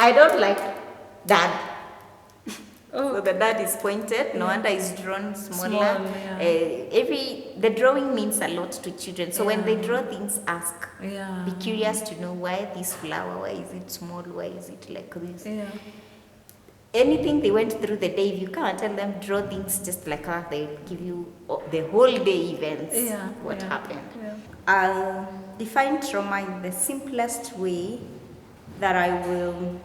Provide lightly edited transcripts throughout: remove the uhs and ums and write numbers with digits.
I don't like dad. Oh. So the dad is pointed, no wonder is drawn smaller. Small, yeah. The drawing means a lot to children. So when they draw things, ask. Yeah. Be curious to know why this flower, why is it small, why is it like this. Yeah. Anything they went through the day, if you can't tell them draw things just like that, they give you the whole day events, what happened. Yeah. I'll define trauma in the simplest way that I will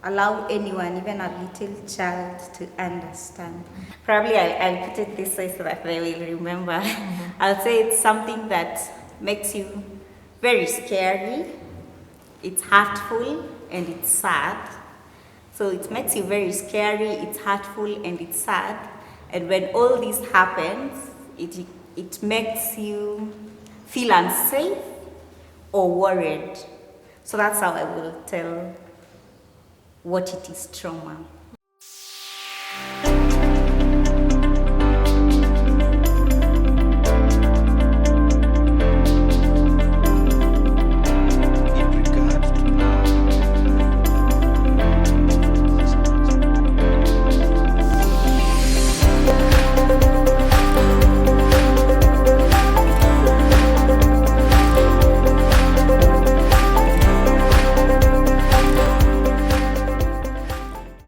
allow anyone, even a little child, to understand. Probably I'll put it this way so that they will remember. I'll say it's something that makes you very scary, it's hurtful, and it's sad. So it makes you very scary, it's hurtful, and it's sad. And when all this happens, it makes you feel unsafe or worried. So that's how I will tell what it is trauma.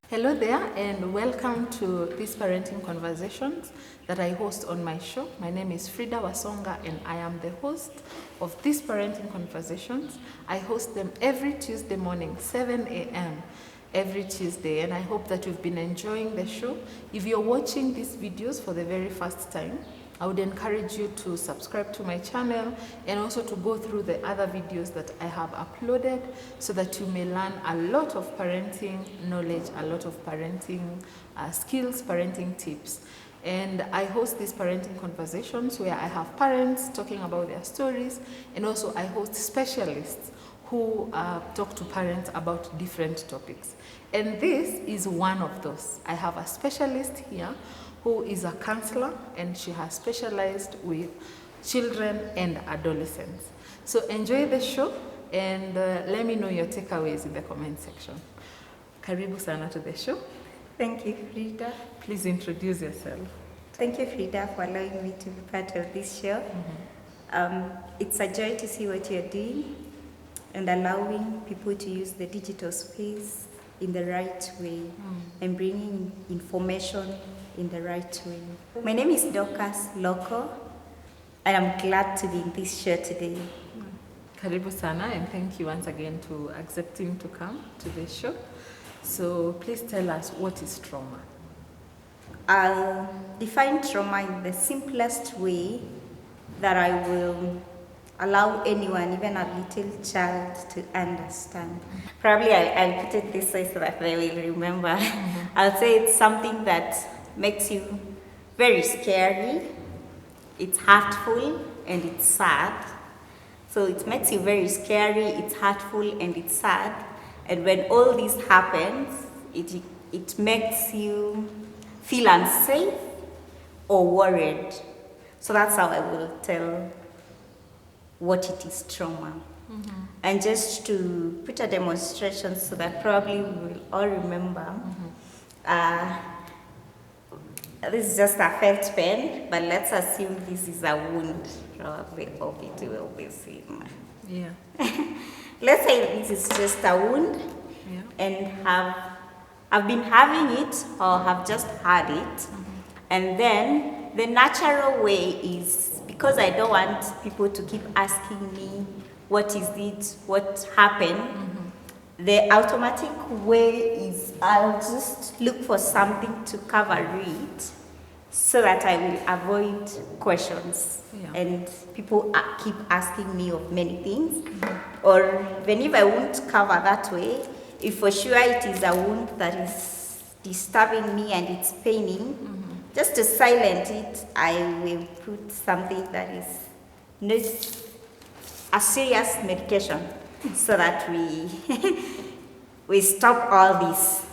Hello there, and welcome to these parenting conversations that I host on my show. My name is Frida Wasonga, and I am the host of these parenting conversations. I host them every Tuesday morning, 7 a.m. every Tuesday, and I hope that you've been enjoying the show. If you're watching these videos for the very first time, I would encourage you to subscribe to my channel and also to go through the other videos that I have uploaded so that you may learn a lot of parenting knowledge, a lot of parenting skills, parenting tips. And I host these parenting conversations where I have parents talking about their stories, and also I host specialists who talk to parents about different topics. And this is one of those. I have a specialist here who is a counselor, and she has specialized with children and adolescents. So enjoy the show, and let me know your takeaways in the comment section. Karibu sana to the show. Thank you, Frida. Please introduce yourself. Thank you, Frida, for allowing me to be part of this show. It's a joy to see what you're doing and allowing people to use the digital space in the right way and bringing information in the right way. My name is Dorcas Loko, and I'm glad to be in this show today. Karibu sana, and thank you once again to accepting to come to the show. So please tell us, what is trauma? I'll define trauma in the simplest way that I will allow anyone, even a little child, to understand. Probably I'll put it this way so that they will remember. I'll say it's something that makes you very scary, it's hurtful, and it's sad. So it makes you very scary, it's hurtful, and it's sad. And when all this happens, it makes you feel unsafe or worried. So that's how I will tell what it is trauma. And just to put a demonstration so that probably we will all remember, this is just a felt pen, but let's assume this is a wound. Probably hope it will be seen. Yeah. Let's say this is just a wound, and I've been having it or have just had it, and then the natural way is, because I don't want people to keep asking me what is it, what happened, the automatic way is I'll just look for something to cover it so that I will avoid questions. And people keep asking me of many things. Or even if I won't cover that way, if for sure it is a wound that is disturbing me and it's paining, just to silence it, I will put something that is not a serious medication so that we stop all this.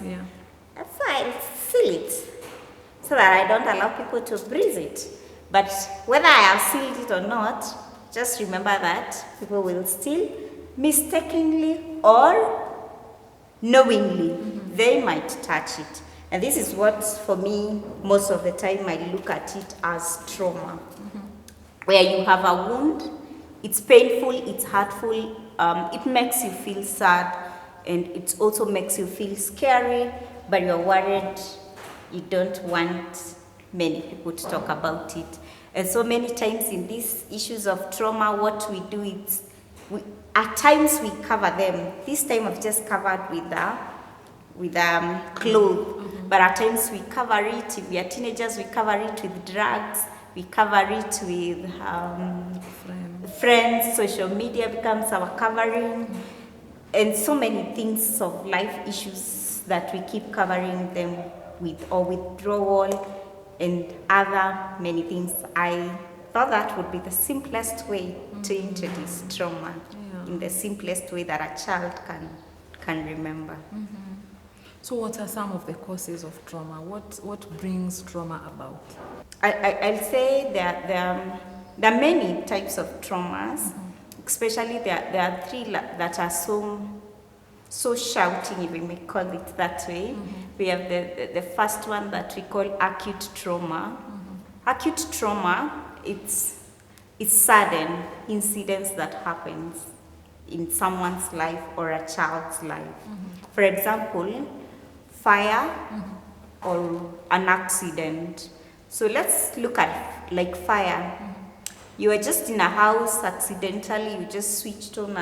That's why I seal it, so that I don't allow people to breathe it. But whether I have sealed it or not, just remember that people will still mistakenly or knowingly, they might touch it. And this is what, for me, most of the time I look at it as trauma. Where you have a wound, it's painful, it's hurtful, it makes you feel sad, and it also makes you feel scary, but you're worried, you don't want many people to talk about it. And so many times in these issues of trauma, what we do is, at times we cover them. This time I've just covered with clothes, but at times we cover it. If we are teenagers, we cover it with drugs, we cover it with friends, social media becomes our covering, and so many things of life issues that we keep covering them with, or withdrawal and other many things. I thought that would be the simplest way to introduce trauma, in the simplest way that a child can remember. So what are some of the causes of trauma? What brings trauma about? I'll say there are many types of traumas, especially there are three that are so shouting, if we may call it that way. We have the first one that we call acute trauma. Acute trauma, it's sudden incidents that happens in someone's life or a child's life. For example, fire or an accident. So let's look at like fire. You were just in a house accidentally, you just switched on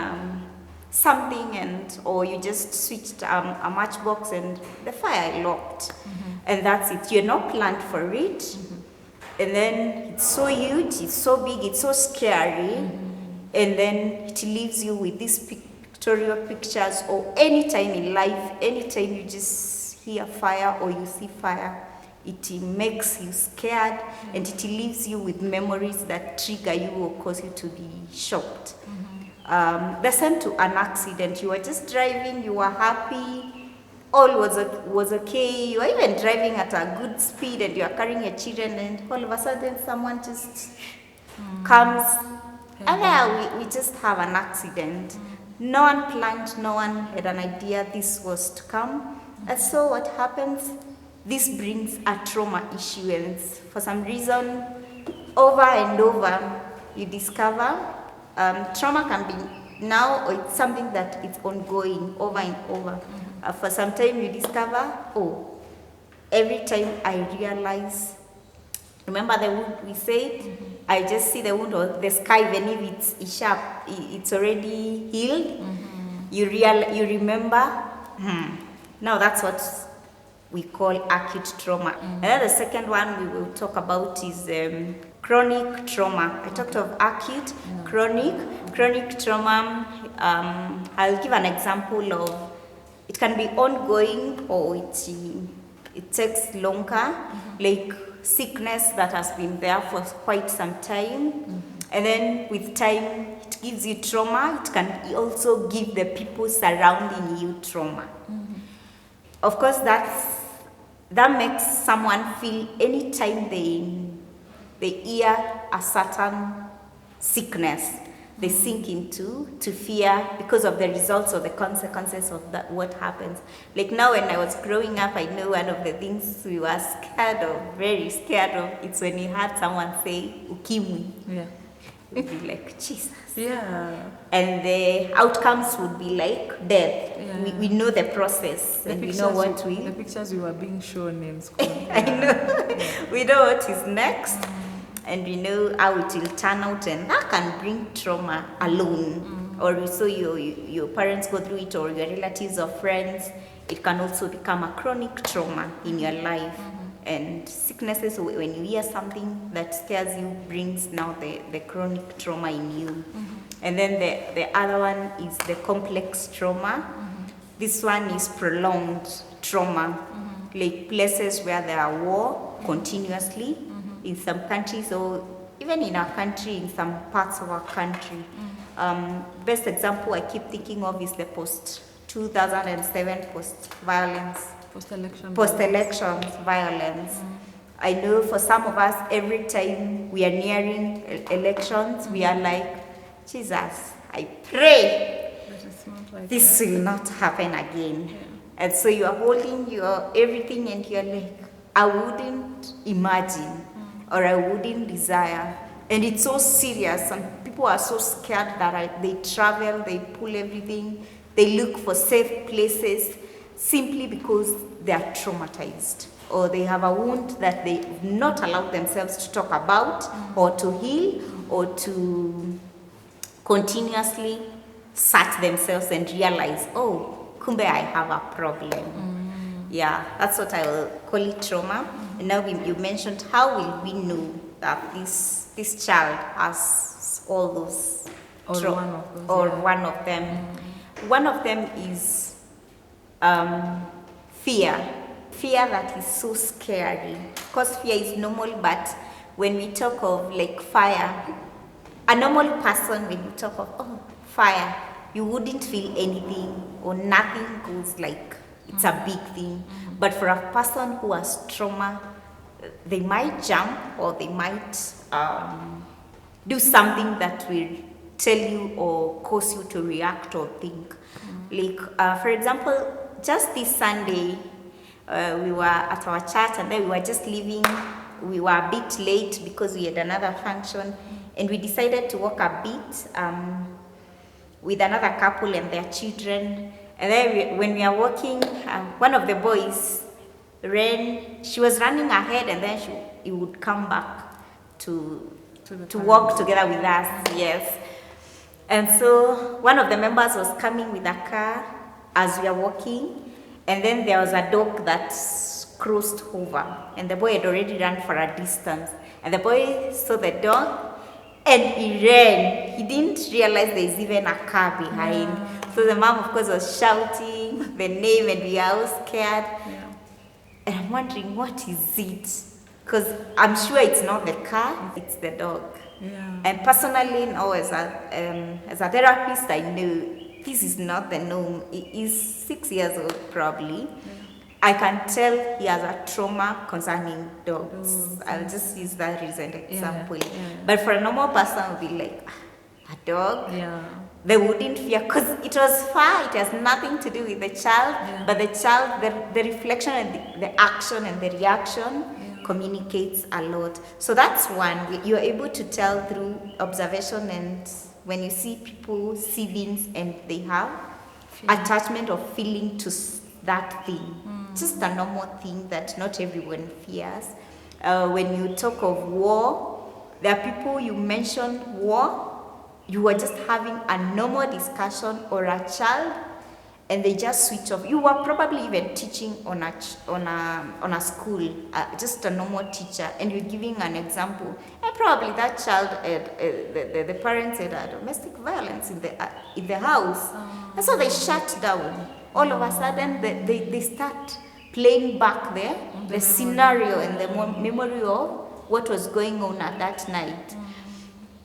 something, or you just switched a matchbox and the fire locked. And that's it. You're not planned for it. And then it's so huge, it's so big, it's so scary. And then it leaves you with these pictorial pictures, or anytime in life, anytime you just hear fire or you see fire, it makes you scared, and it leaves you with memories that trigger you or cause you to be shocked. The same to an accident. You were just driving, you were happy, all was okay, you were even driving at a good speed and you are carrying your children, and all of a sudden someone just comes, and we just have an accident. No one planned, no one had an idea this was to come. And so what happens? This brings a trauma issue, and for some reason, over and over, you discover trauma can be now, or it's something that is ongoing over and over. For some time, you discover, oh, every time I realize, remember the wound we said? I just see the wound or the scar, even if it's sharp, it's already healed. You remember. Now that's what we call acute trauma. And then the second one we will talk about is chronic trauma. I talked of acute, chronic trauma. I'll give an example of, it can be ongoing or it takes longer, like sickness that has been there for quite some time. And then with time, it gives you trauma. It can also give the people surrounding you trauma. Of course, that makes someone feel anytime they hear a certain sickness, they sink into fear because of the results or the consequences of that, what happens. Like now when I was growing up, I know one of the things we were scared of, very scared of, it's when you heard someone say ukimwi. Yeah. You'd be like, Jesus. Yeah. And the outcomes would be like death. Yeah. We know the process, and we know what the pictures we were being shown in school. I know. We know what is next, and we know how it will turn out, and that can bring trauma alone. Or so your parents go through it, or your relatives or friends. It can also become a chronic trauma in your life. And sicknesses, when you hear something that scares you, brings now the chronic trauma in you. And then the other one is the complex trauma. This one is prolonged trauma, like places where there are war continuously in some countries, or even in our country, in some parts of our country. Best example I keep thinking of is the post-2007 post-election violence. I know for some of us, every time we are nearing elections, we are like, Jesus, I pray this will not happen again. And so you are holding your everything and you're like, I wouldn't imagine or I wouldn't desire. And it's so serious. Some people are so scared that they travel, they pull everything, they look for safe places simply because they are traumatized or they have a wound that they've not allowed themselves to talk about or to heal or to continuously search themselves and realize, oh, kumbe I have a problem. Yeah, that's what I will call it, trauma. And now you mentioned, how will we know that this child has all those Or one of those, or yeah. one of them. One of them is fear. Fear that is so scary. Because fear is normal, but when we talk of like fire, a normal person, when you talk of fire, you wouldn't feel anything or nothing goes like it's a big thing. But for a person who has trauma, they might jump or they might do something that will tell you or cause you to react or think. Like, for example, just this Sunday, we were at our church and then we were just leaving. We were a bit late because we had another function, and we decided to walk a bit with another couple and their children. And then when we are walking, one of the boys ran. She was running ahead, and then he would come back to walk together with us. Yes. And so one of the members was coming with a car as we are walking, and then there was a dog that crossed over, and the boy had already run for a distance, and the boy saw the dog and he ran. He didn't realize there's even a car behind. Yeah. So the mom, of course, was shouting the name, and we are all scared. Yeah. And I'm wondering, what is it? Because I'm sure it's not the car, it's the dog. Yeah. And personally, now as a therapist, I know this is not the norm. He's 6 years old, probably. Yeah. I can tell he has a trauma concerning dogs. I'll just use that as an example. Yeah. Yeah. But for a normal person, would be like, a dog? Yeah. They wouldn't fear, because it was far, it has nothing to do with the child, yeah. But the child, the reflection and the action and the reaction communicates a lot. So that's one. You're able to tell through observation, and when you see people see things and they have attachment or feeling to that thing. Just a normal thing that not everyone fears. When you talk of war, there are people, you mention war, you were just having a normal discussion or a child, and they just switch off. You were probably even teaching on a school, just a normal teacher, and you're giving an example. And probably that child, the parents had a domestic violence in the house, and so they shut down. All of a sudden, they start playing back the scenario and the memory of what was going on at that night.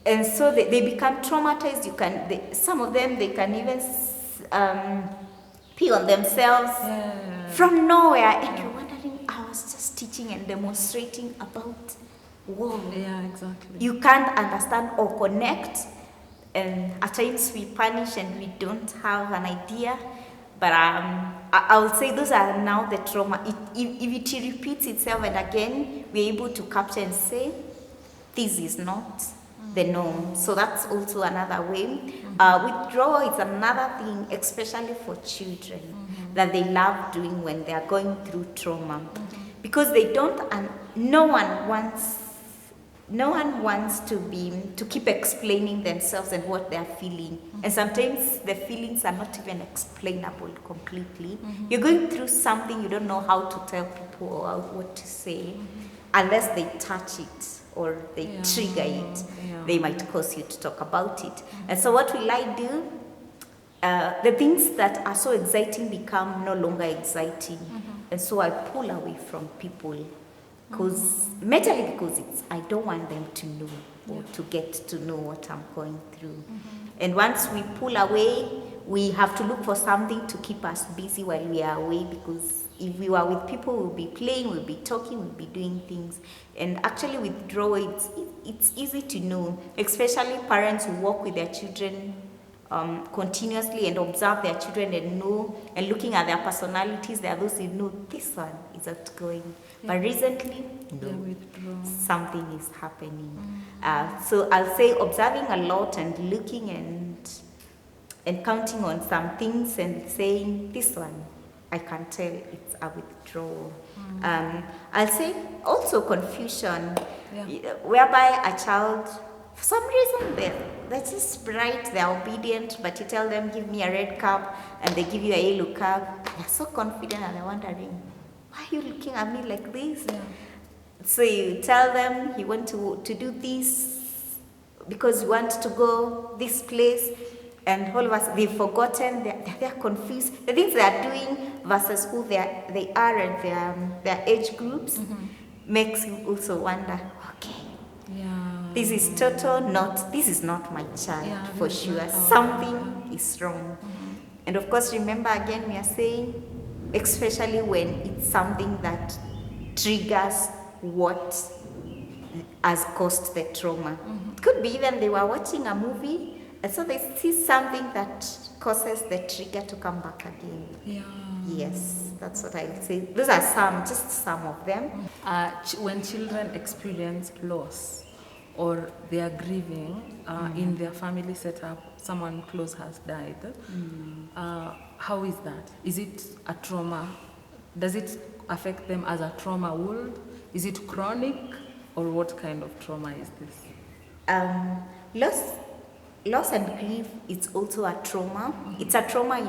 And so they become traumatized. Some of them, they can even pee on themselves from nowhere. And you're wondering, I was just teaching and demonstrating about war. Yeah, exactly. You can't understand or connect. And at times we punish and we don't have an idea. But I would say those are now the trauma. If it repeats itself and again, we're able to capture and say, this is not the norm. So that's also another way. Withdrawal is another thing, especially for children, that they love doing when they are going through trauma. Because they don't, and no one wants to keep explaining themselves and what they are feeling. And sometimes the feelings are not even explainable completely. You're going through something, you don't know how to tell people or what to say, unless they touch it or they trigger it. They might cause you to talk about it. And so what will I do? The things that are so exciting become no longer exciting. And so I pull away from people. Because I don't want them to know or to get to know what I'm going through. And once we pull away, we have to look for something to keep us busy while we are away, because if we were with people, we'll be playing, we'll be talking, we'll be doing things. And actually withdrawal, it's easy to know, especially parents who work with their children continuously and observe their children and know, and looking at their personalities, there are those who know this one is outgoing. But recently, no, something is happening. So I'll say observing a lot and looking and counting on some things and saying, this one, I can tell it's a withdrawal. I'll say also confusion, whereby a child, for some reason, they're just bright, they're obedient, but you tell them, give me a red cup, and they give you a yellow cup. They're so confident and they're wondering, why are you looking at me like this? So you tell them you want to do this because you want to go this place, and all of us, they've forgotten, they're confused. The things they're doing versus who they are and their age groups makes you also wonder, okay, this is this is not my child for sure. Something is wrong. And of course, remember again, we are saying, especially when it's something that triggers what has caused the trauma. It could be even they were watching a movie, and so they see something that causes the trigger to come back again. Yes, that's what I would say. Those are just some of them. When children experience loss or they are grieving in their family setup, someone close has died, how is that? Is it a trauma? Does it affect them as a trauma wound? Is it chronic, or what kind of trauma is this? Loss and grief is also a trauma. It's a trauma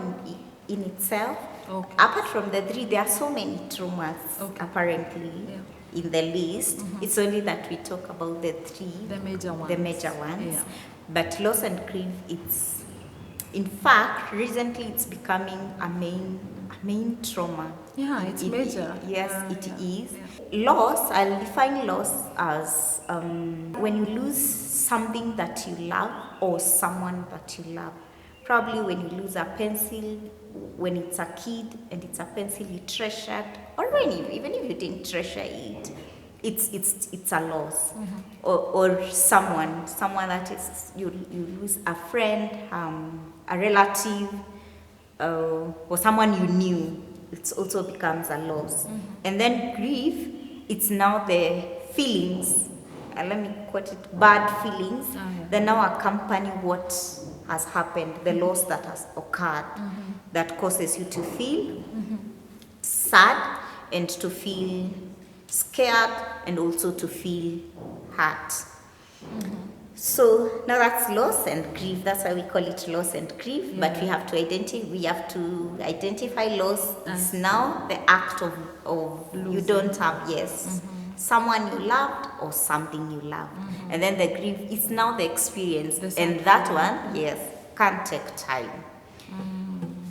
in itself. Apart from the three, there are so many traumas apparently in the list. It's only that we talk about the three, the major ones. But loss and grief, it's, in fact, recently it's becoming a main trauma. It's major. Yes, it is. Loss, I'll define loss as when you lose something that you love or someone that you love. Probably when you lose a pencil, when it's a kid and it's a pencil you treasured, or even if you didn't treasure it, it's a loss. Or someone that is, you lose a friend, a relative, or someone you knew. It also becomes a loss. And then grief, it's now the feelings, let me quote it, bad feelings, that now accompany what has happened, the loss that has occurred, that causes you to feel sad and to feel scared and also to feel hurt. So now that's loss and grief. That's why we call it loss and grief. But we have to identify loss is now the act of you don't have someone you loved or something you loved, and then the grief is now the experience, and that one can't take time.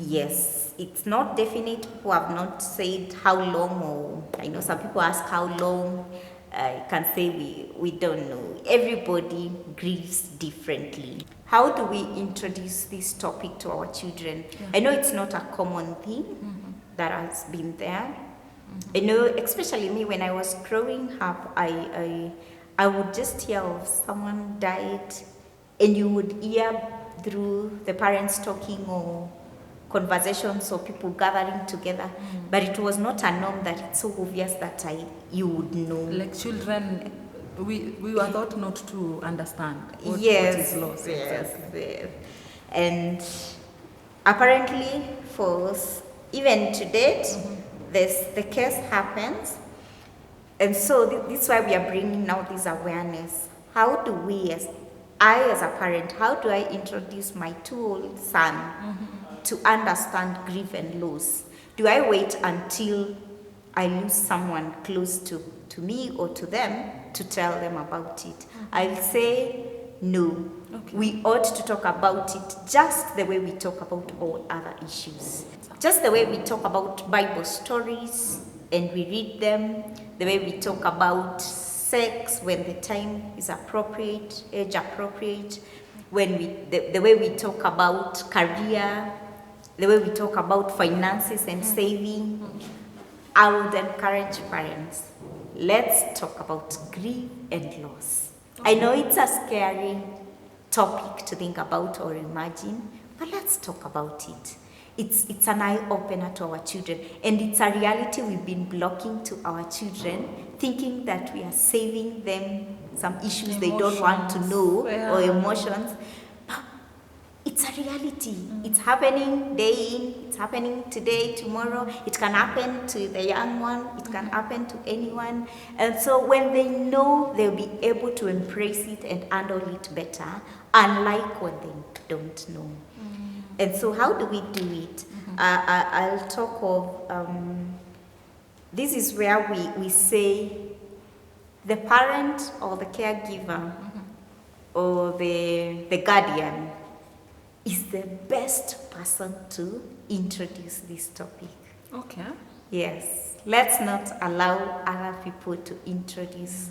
Yes, it's not definite. People have not said how long, or I know some people ask how long. I can say we don't know. Everybody grieves differently. How do we introduce this topic to our children? I know it's not a common thing that has been there. I know, especially me, when I was growing up, I would just hear of someone died, and you would hear through the parents talking or conversations or people gathering together, but it was not a norm that it's so obvious that you would know. Like children, we were taught not to understand what is loss. Yes. And apparently, for even to date, the case happens, and so this is why we are bringing now this awareness. How do we, as a parent, how do I introduce my 2-year-old son to understand grief and loss? Do I wait until I lose someone close to me or to them to tell them about it? I'll say no. We ought to talk about it just the way we talk about all other issues. Just the way we talk about Bible stories and we read them, the way we talk about sex when the time is appropriate, age appropriate, the way we talk about career, the way we talk about finances and saving. I would encourage parents, let's talk about grief and loss. I know it's a scary topic to think about or imagine, but let's talk about it. It's an eye-opener to our children, and it's a reality we've been blocking to our children, thinking that we are saving them some issues they don't want to know, or emotions. But it's a reality. It's happening day in, it's happening today, tomorrow. It can happen to the young one, it can happen to anyone. And so when they know, they'll be able to embrace it and handle it better, unlike when they don't know. And so how do we do it? I'll talk of, this is where we say the parent or the caregiver or the guardian is the best person to introduce this topic. Okay. Yes, let's not allow other people to introduce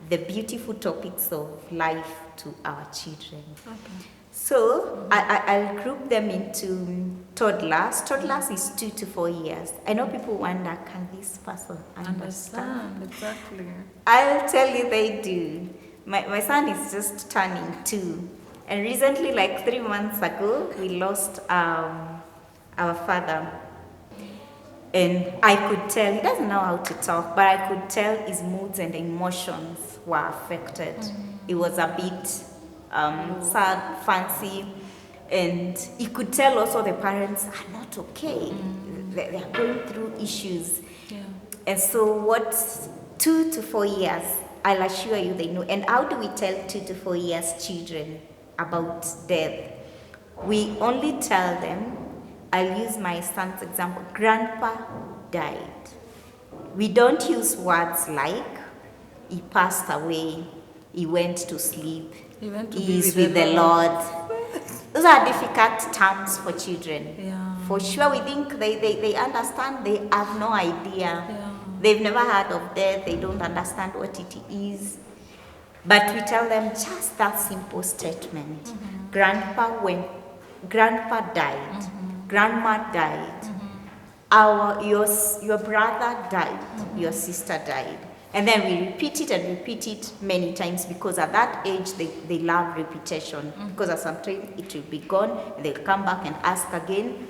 the beautiful topics of life to our children. Okay. So I'll group them into toddlers. Toddlers is 2 to 4 years. I know people wonder, can this person understand? Exactly. I'll tell you they do. My son is just turning 2. And recently, like 3 months ago, we lost our father. And I could tell, he doesn't know how to talk, but I could tell his moods and emotions were affected. It was a bit sad, fancy, and you could tell also the parents are not okay. They are going through issues. Yeah. And so what 2 to 4 years, I'll assure you they know. And how do we tell 2 to 4 years children about death? We only tell them, I'll use my son's example, grandpa died. We don't use words like, he passed away, he went to sleep, he's with the Lord. Those are difficult terms for children. Yeah. For sure, we think they understand, they have no idea. Yeah. They've never heard of death, they don't understand what it is. But we tell them just that simple statement. Grandpa died, grandma died, your brother died, your sister died. And then we repeat it many times, because at that age they love repetition. Because at some time it will be gone and they'll come back and ask again.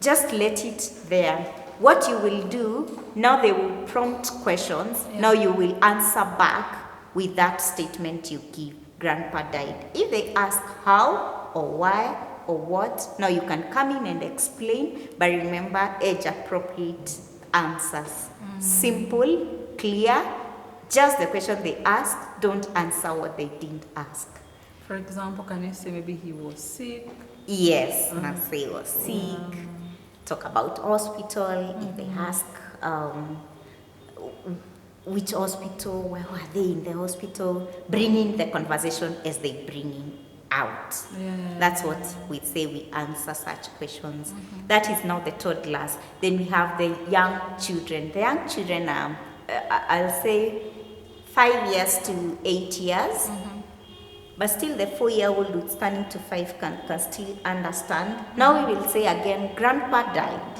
Just let it there. What you will do, now they will prompt questions. Yeah. Now you will answer back with that statement you give. Grandpa died. If they ask how or why or what, now you can come in and explain, but remember age appropriate answers. Simple, clear, just the question they ask, don't answer what they didn't ask. For example, can you say maybe he was sick? Yes, and say he was sick. Talk about hospital. If they ask which hospital, where were they in the hospital, bring in the conversation as they bring in out. That's what we say, we answer such questions. That is now the toddlers. Then we have the young children. The young children are, I'll say, 5 years to 8 years. But still the 4-year-old who's turning to 5 can still understand. Now we will say again, grandpa died.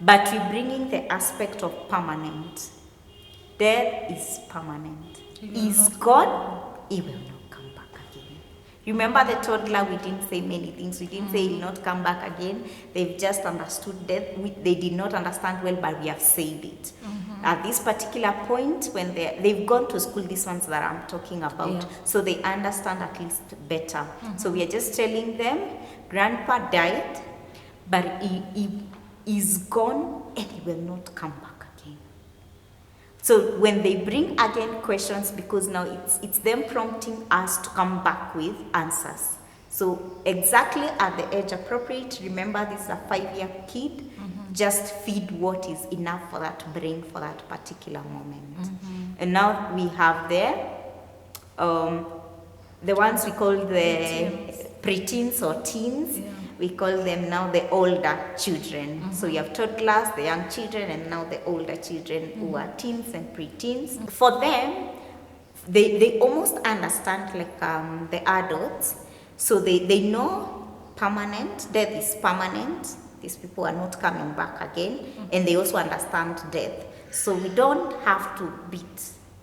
But we bring in the aspect of permanent. Death is permanent. He's gone, he will not come back again. Remember the toddler, we didn't say many things. We didn't say he will not come back again. They've just understood death. They did not understand well, but we have said it. At this particular point, when they've gone to school, these ones that I'm talking about, so they understand at least better. So we are just telling them, grandpa died, but he is gone and he will not come back again. So when they bring again questions, because now it's them prompting us to come back with answers. So exactly at the age appropriate, remember this is a 5-year kid, just feed what is enough for that brain for that particular moment. And now we have there the ones we call the preteens or teens. We call them now the older children. So you have toddlers, the young children, and now the older children who are teens and preteens. For them, they almost understand like the adults. So they know permanent, death is permanent. These people are not coming back again. And they also understand death. So we don't have to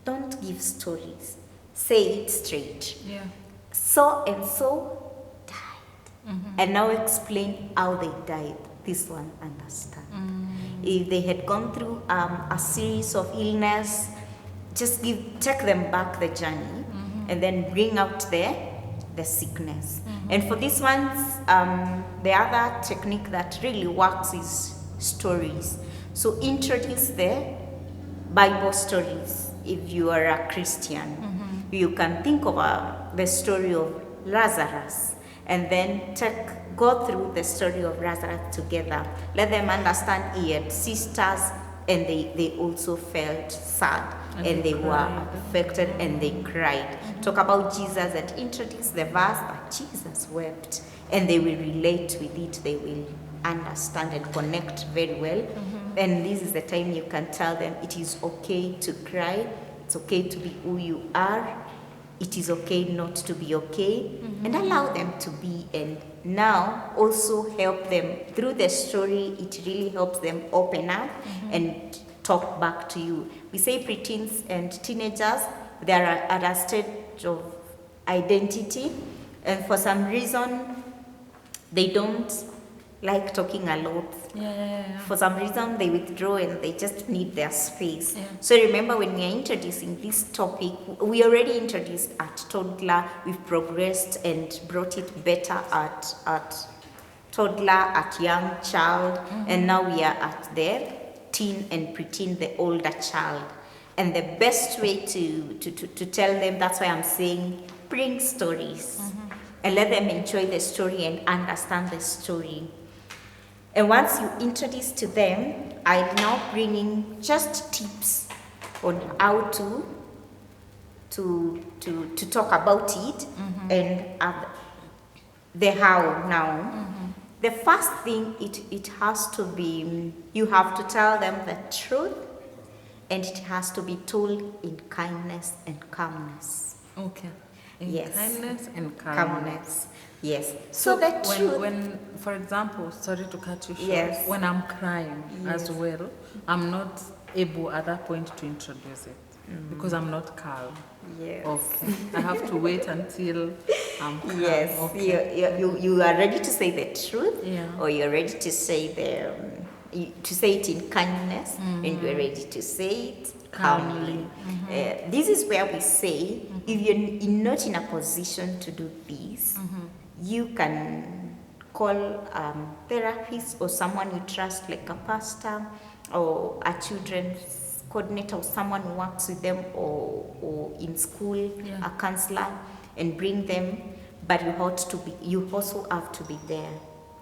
don't give stories. Say it straight. so and so died. And now explain how they died. This one understand. If they had gone through a series of illness, just take them back the journey and then bring out the sickness. And for these ones, the other technique that really works is stories. So introduce the Bible stories. If you are a Christian, you can think of the story of Lazarus and then go through the story of Lazarus together. Let them understand he had sisters and they also felt sad and they were affected and they cried. Talk about Jesus and introduce the verse that Jesus wept, and they will relate with it. They will understand and connect very well. And this is the time you can tell them it is okay to cry. It's okay to be who you are. It is okay not to be okay, and allow them to be. And now also help them through the story. It really helps them open up and talk back to you. We say preteens and teenagers, they are at a stage of identity, and for some reason they don't like talking a lot. For some reason they withdraw and they just need their space. So remember, when we are introducing this topic, we already introduced at toddler, we've progressed and brought it better at toddler, at young child, and now we are at the teen and preteen, the older child. And the best way to tell them, that's why I'm saying bring stories and let them enjoy the story and understand the story. And once you introduce to them, I'm now bringing just tips on how to talk about it and the how now. The first thing, it has to be, you have to tell them the truth, and it has to be told in kindness and calmness. Okay. Yes. Kindness and calmness. Yes. So the truth. When, for example, sorry to cut you short. Yes. When I'm crying as well, I'm not able at that point to introduce it because I'm not calm. Yes. Okay. I have to wait until I'm calm. Yes. Okay. You are ready to say the truth, or you're ready to say to say it in kindness, and you're ready to say it calmly. This is where we say, if you're not in a position to do this, you can call a therapist or someone you trust, like a pastor or a children's coordinator or someone who works with them, or in school, a counselor, and bring them. But you also have to be there.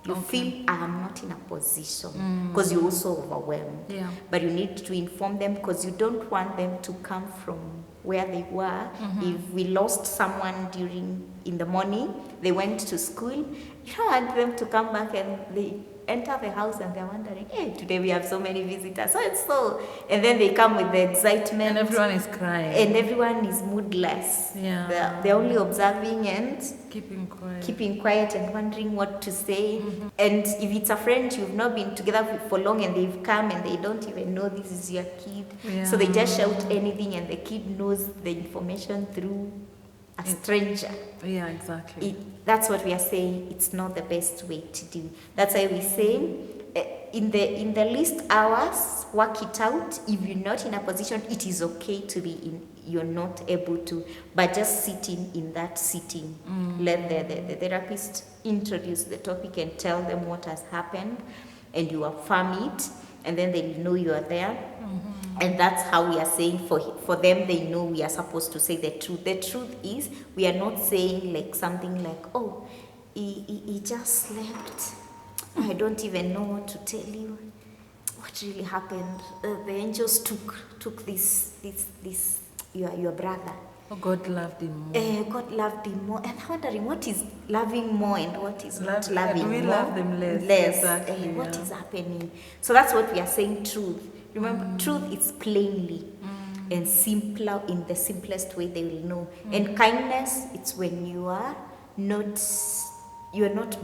You feel, I am not in a position, because you're also overwhelmed. But you need to inform them, because you don't want them to come from where they were. If we lost someone in the morning, they went to school, you don't want them to come back and they enter the house and they're wondering, hey, today we have so many visitors, and then they come with the excitement. And everyone is crying. And everyone is moodless. They're only observing and keeping quiet and wondering what to say. And if it's a friend you've not been together with for long and they've come and they don't even know this is your kid, so they just shout anything and the kid knows the information through a stranger. Exactly. That's what we are saying. It's not the best way to do. That's why we say, in the least hours, work it out. If you're not in a position, it is okay to be in. You're not able to, but just sitting in that sitting. Let the therapist introduce the topic and tell them what has happened, and you affirm it, and then they know you are there. And that's how we are saying for them, they know we are supposed to say the truth. The truth is, we are not saying like something like, oh, he just slept. I don't even know what to tell you. What really happened? The angels took this your brother. Oh, God loved him more. God loved him more. And I'm wondering, what is loving more and what is not loving more? We love them less. Exactly, what is happening? So that's what we are saying, truth. Remember, truth is plainly and simpler, in the simplest way they will know. And kindness, it's when you are not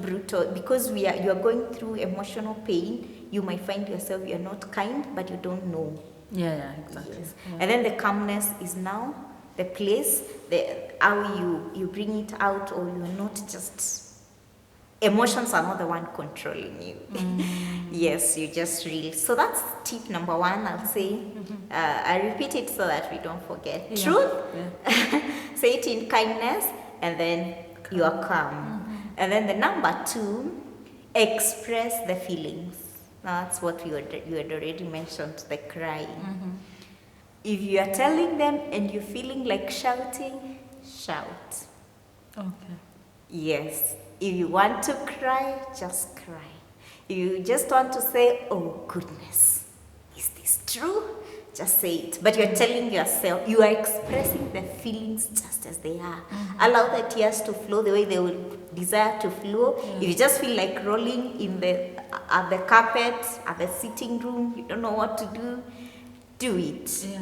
brutal, because you are going through emotional pain. You might find yourself, you're not kind, but you don't know. Exactly. Yes. And then the calmness is now the place, how you bring it out, or you're not just, emotions are not the one controlling you. Yes, you just release. So that's tip number one, I'll say. I repeat it so that we don't forget. Yeah. Truth, Yeah. say it in kindness, and then you are calm. And then the number two, express the feelings. Now that's what you had already mentioned, the crying. If you are telling them and you're feeling like shouting, shout. Okay. Yes. If you want to cry, just cry. If you just want to say, oh goodness, is this true? Just say it. But you're telling yourself, you are expressing the feelings just as they are. Allow the tears to flow the way they will desire to flow. Yeah. If you just feel like rolling at the carpet, at the sitting room, you don't know what to do it. Yeah.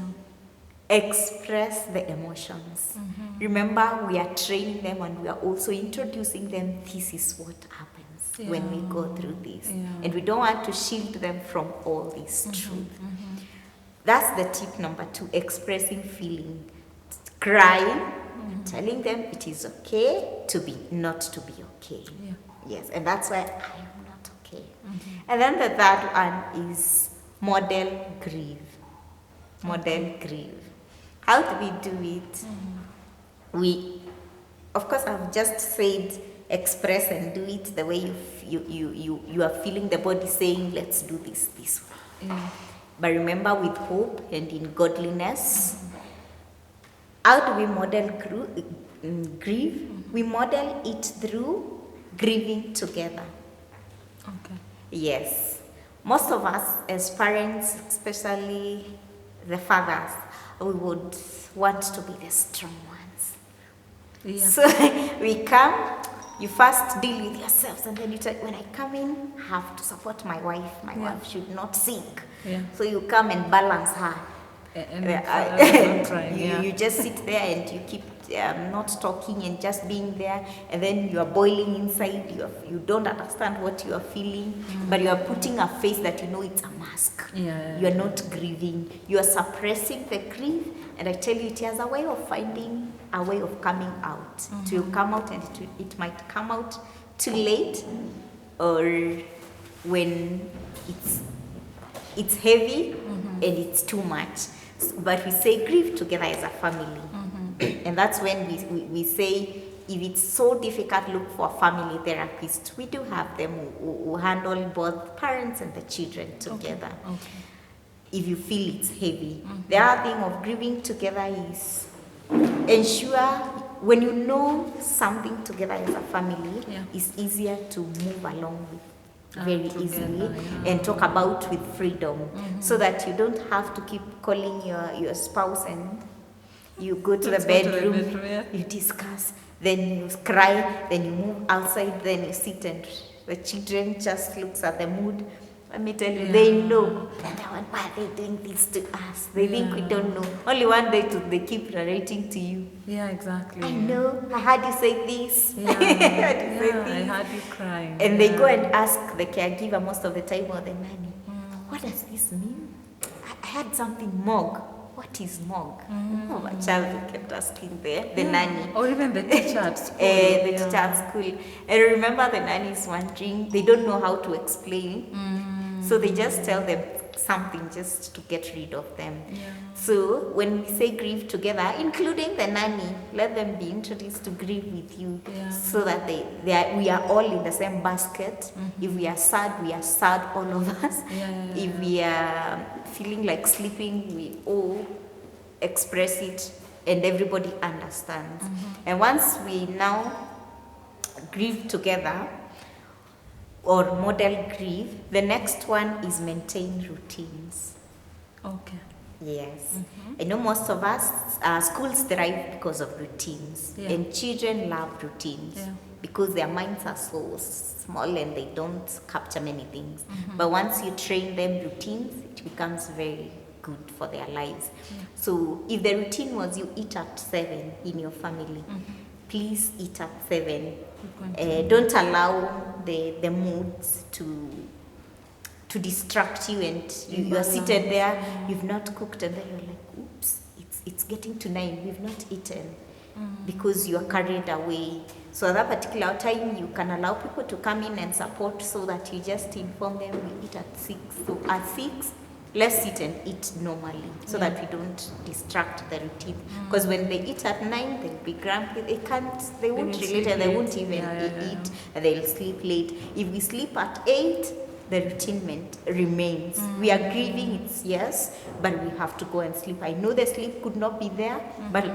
Express the emotions. Remember, we are training them and we are also introducing them. This is what happens when we go through this. Yeah. And we don't want to shield them from all this truth. That's the tip number two, expressing feeling. Crying, telling them it is okay to be not to be okay. Yeah. Yes, and that's why I am not okay. And then the third one is model grieve. Model grieve. How do we do it? We, of course, I've just said express and do it the way you are feeling the body saying, let's do this way. Yeah. But remember, with hope and in godliness, how do we model grieve? We model it through grieving together. Okay. Yes. Most of us as parents, especially the fathers, we would want to be the strong ones. Yeah. So we come, you first deal with yourselves, and then you tell, when I come in, I have to support my wife. My wife should not sink. Yeah. So you come and balance her. And I'm crying, You just sit there and you keep not talking and just being there, and then you are boiling inside. You don't understand what you are feeling, but you are putting a face that you know it's a mask. Yeah. You are not grieving. You are suppressing the grief, and I tell you, it has a way of finding a way of coming out. It will come out, and it might come out too late, or when it's heavy and it's too much. But we say grieve together as a family. And that's when we say, if it's so difficult, look for a family therapist. We do have them who handle both parents and the children together. Okay. If you feel it's heavy. The other thing of grieving together is ensure when you know something together as a family, it's easier to move along with very easily and talk about with freedom, so that you don't have to keep calling your spouse and you go to the bedroom, you discuss, then you cry, then you move outside, then you sit and the children just looks at the mood. Let me tell you, they know. And why are they doing this to us? They think we don't know. Only one day they keep narrating to you. Yeah, exactly. I know. I heard you say this. Yeah. I heard you crying. And they go and ask the caregiver most of the time, or the nanny, what does this mean? I heard something mog. What is mog? Oh, my child kept asking the nanny. Or even the teacher at school. The teacher at school. And remember, the nanny is wondering, they don't know how to explain. So they just tell them something just to get rid of them. So when we say grieve together, including the nanny, let them be introduced to grieve with you, so that we are all in the same basket. If we are sad, all of us. If we are feeling like sleeping, we all express it, and everybody understands. And once we now grieve together, or model grief, the next one is maintain routines. Okay. Yes. I know most of us, schools thrive because of routines, and children love routines because their minds are so small and they don't capture many things. But once you train them routines, it becomes very good for their lives. So if the routine was you eat at 7 in your family, please eat at 7. Don't allow the moods to distract you, and you are seated there, you've not cooked, and then you're like, oops, it's it's getting to 9, we've not eaten, because you are carried away. So at that particular time, you can allow people to come in and support, so that you just inform them we eat at 6. So at 6, let's sit and eat normally, so that we don't distract the routine. Because when they eat at 9, they'll be grumpy. They won't relate, and they won't even eat, and they'll sleep late. If we sleep at 8, the routine remains. We are grieving, it's yes, but we have to go and sleep. I know the sleep could not be there, but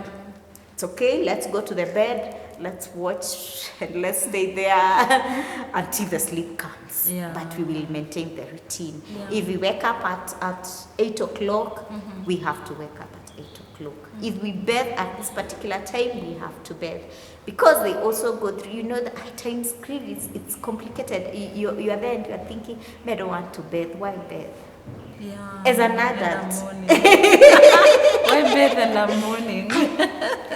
it's okay. Let's go to the bed. Let's watch and let's stay there until the sleep comes. But we will maintain the routine. If we wake up at 8 o'clock, we have to wake up at 8 o'clock. If we bathe at this particular time, we have to bathe. Because they also go through, that at times grief it's complicated. You are there and you are thinking, I don't want to bathe. Why bathe? As an adult. Why bathe in the morning?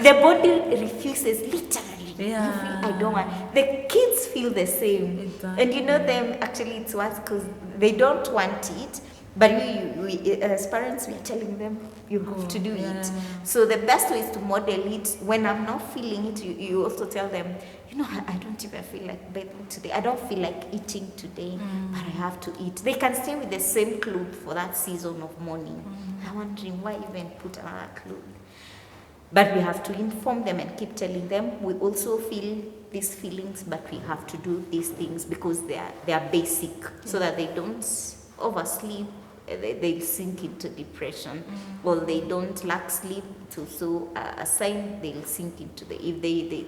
The body refuses, literally. I don't want. The kids feel the same. Exactly. And them, actually it's worse because they don't want it. But we as parents, we are telling them, you have to do it. So the best way is to model it. When I'm not feeling it, you also tell them, I don't even feel like bathing today. I don't feel like eating today, but I have to eat. They can stay with the same clothes for that season of mourning. I'm wondering why even put another clothes. But we have to inform them and keep telling them, we also feel these feelings, but we have to do these things because they are basic, so that they don't oversleep. They sink into depression, or they don't lack sleep. So a sign they'll sink into if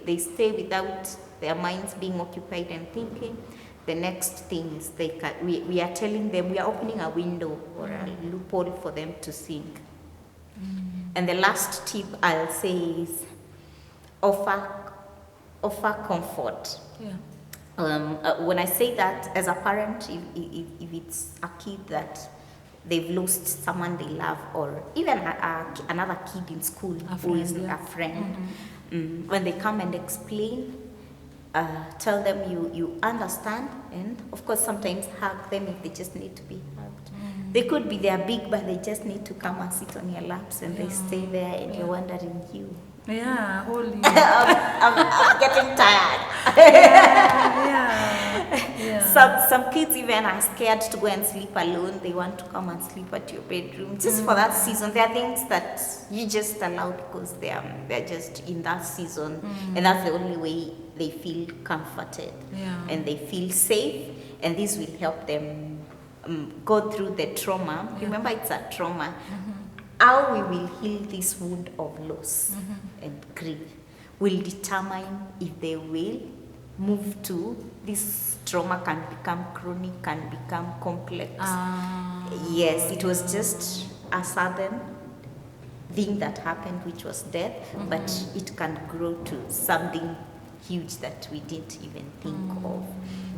they stay without their minds being occupied and thinking. The next thing is we are telling them, we are opening a window or a loophole for them to sink. And the last tip I'll say is offer comfort. When I say that, as a parent, if it's a kid that they've lost someone they love, or even another kid in school who is a friend, when they come and explain, tell them you understand, and of course sometimes hug them if they just need to be hugged. They could be they're big, but they just need to come and sit on your laps, and they stay there, and you're wondering hold you. I'm getting tired. Some kids even are scared to go and sleep alone. They want to come and sleep at your bedroom just for that season. There are things that you just allow because they're just in that season, and that's the only way they feel comforted and they feel safe. And this will help them go through the trauma. Remember, it's a trauma. How we will heal this wound of loss and grief will determine if they will move to this trauma. Can become chronic, can become complex. Yes, it was just a sudden thing that happened, which was death, but it can grow to something huge that we didn't even think of.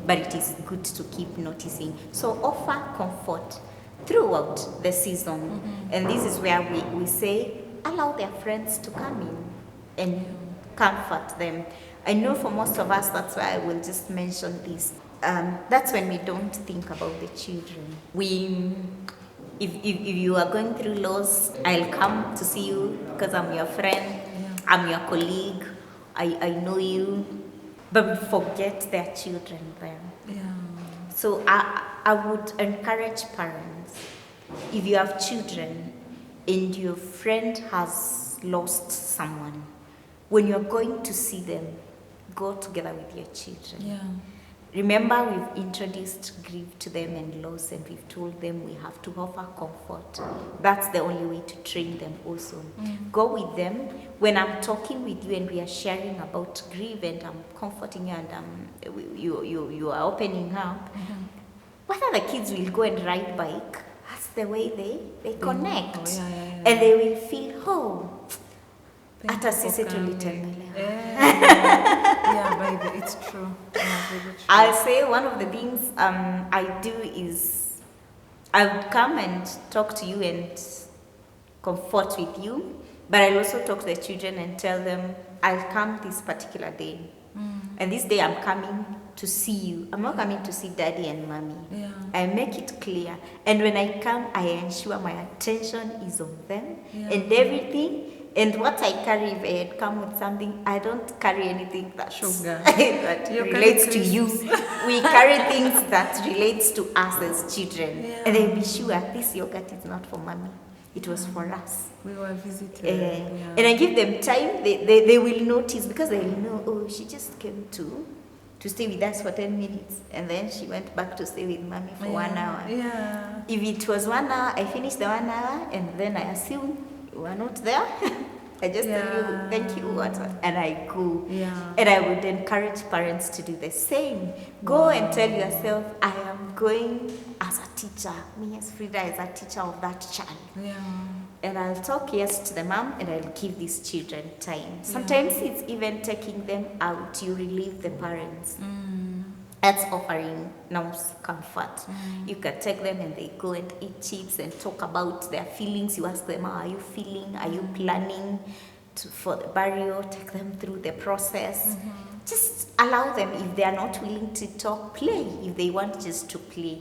But it is good to keep noticing. So offer comfort throughout the season. And this is where we say, allow their friends to come in and comfort them. I know for most of us, that's why I will just mention this. That's when we don't think about the children. If you are going through loss, I'll come to see you because I'm your friend, I'm your colleague, I know you. But we forget their children then. So I would encourage parents, if you have children and your friend has lost someone, when you're going to see them, go together with your children. Remember, we've introduced grief to them and loss, and we've told them we have to offer comfort. That's the only way to train them also. Go with them. When I'm talking with you and we are sharing about grief and I'm comforting you and you are opening up, whether the kids will go and ride bike, that's the way they connect. And they will feel, hata sisi tulitembelea. Baby, it's true. I'll say one of the things I do is I would come and talk to you and comfort with you, but I'll also talk to the children and tell them I'll come this particular day. And this day I'm coming to see you. I'm not coming to see daddy and mommy. Yeah. I make it clear. And when I come, I ensure my attention is on them and everything. And what I carry, if I had come with something, I don't carry anything that, Sugar. that relates to you. We carry things that relates to us as children. Yeah. And I'll be sure this yogurt is not for mommy. It was for us. We were visited. And I give them time. They will notice because they know, oh, she just came to stay with us for 10 minutes. And then she went back to stay with mommy for 1 hour. Yeah. If it was 1 hour, I finished the 1 hour and then I assume you are not there. I just tell you, thank you, what, and I go. Yeah. And I would encourage parents to do the same. Go and tell yourself, I am going as a teacher. Me as Frida as a teacher of that child. Yeah. And I'll talk yes to the mom and I'll give these children time. Sometimes it's even taking them out. You relieve the parents. That's offering Nams comfort. You can take them and they go and eat chips and talk about their feelings. You ask them, how are you feeling? Are you planning for the burial? Take them through the process. Just allow them, if they are not willing to talk, play. If they want just to play.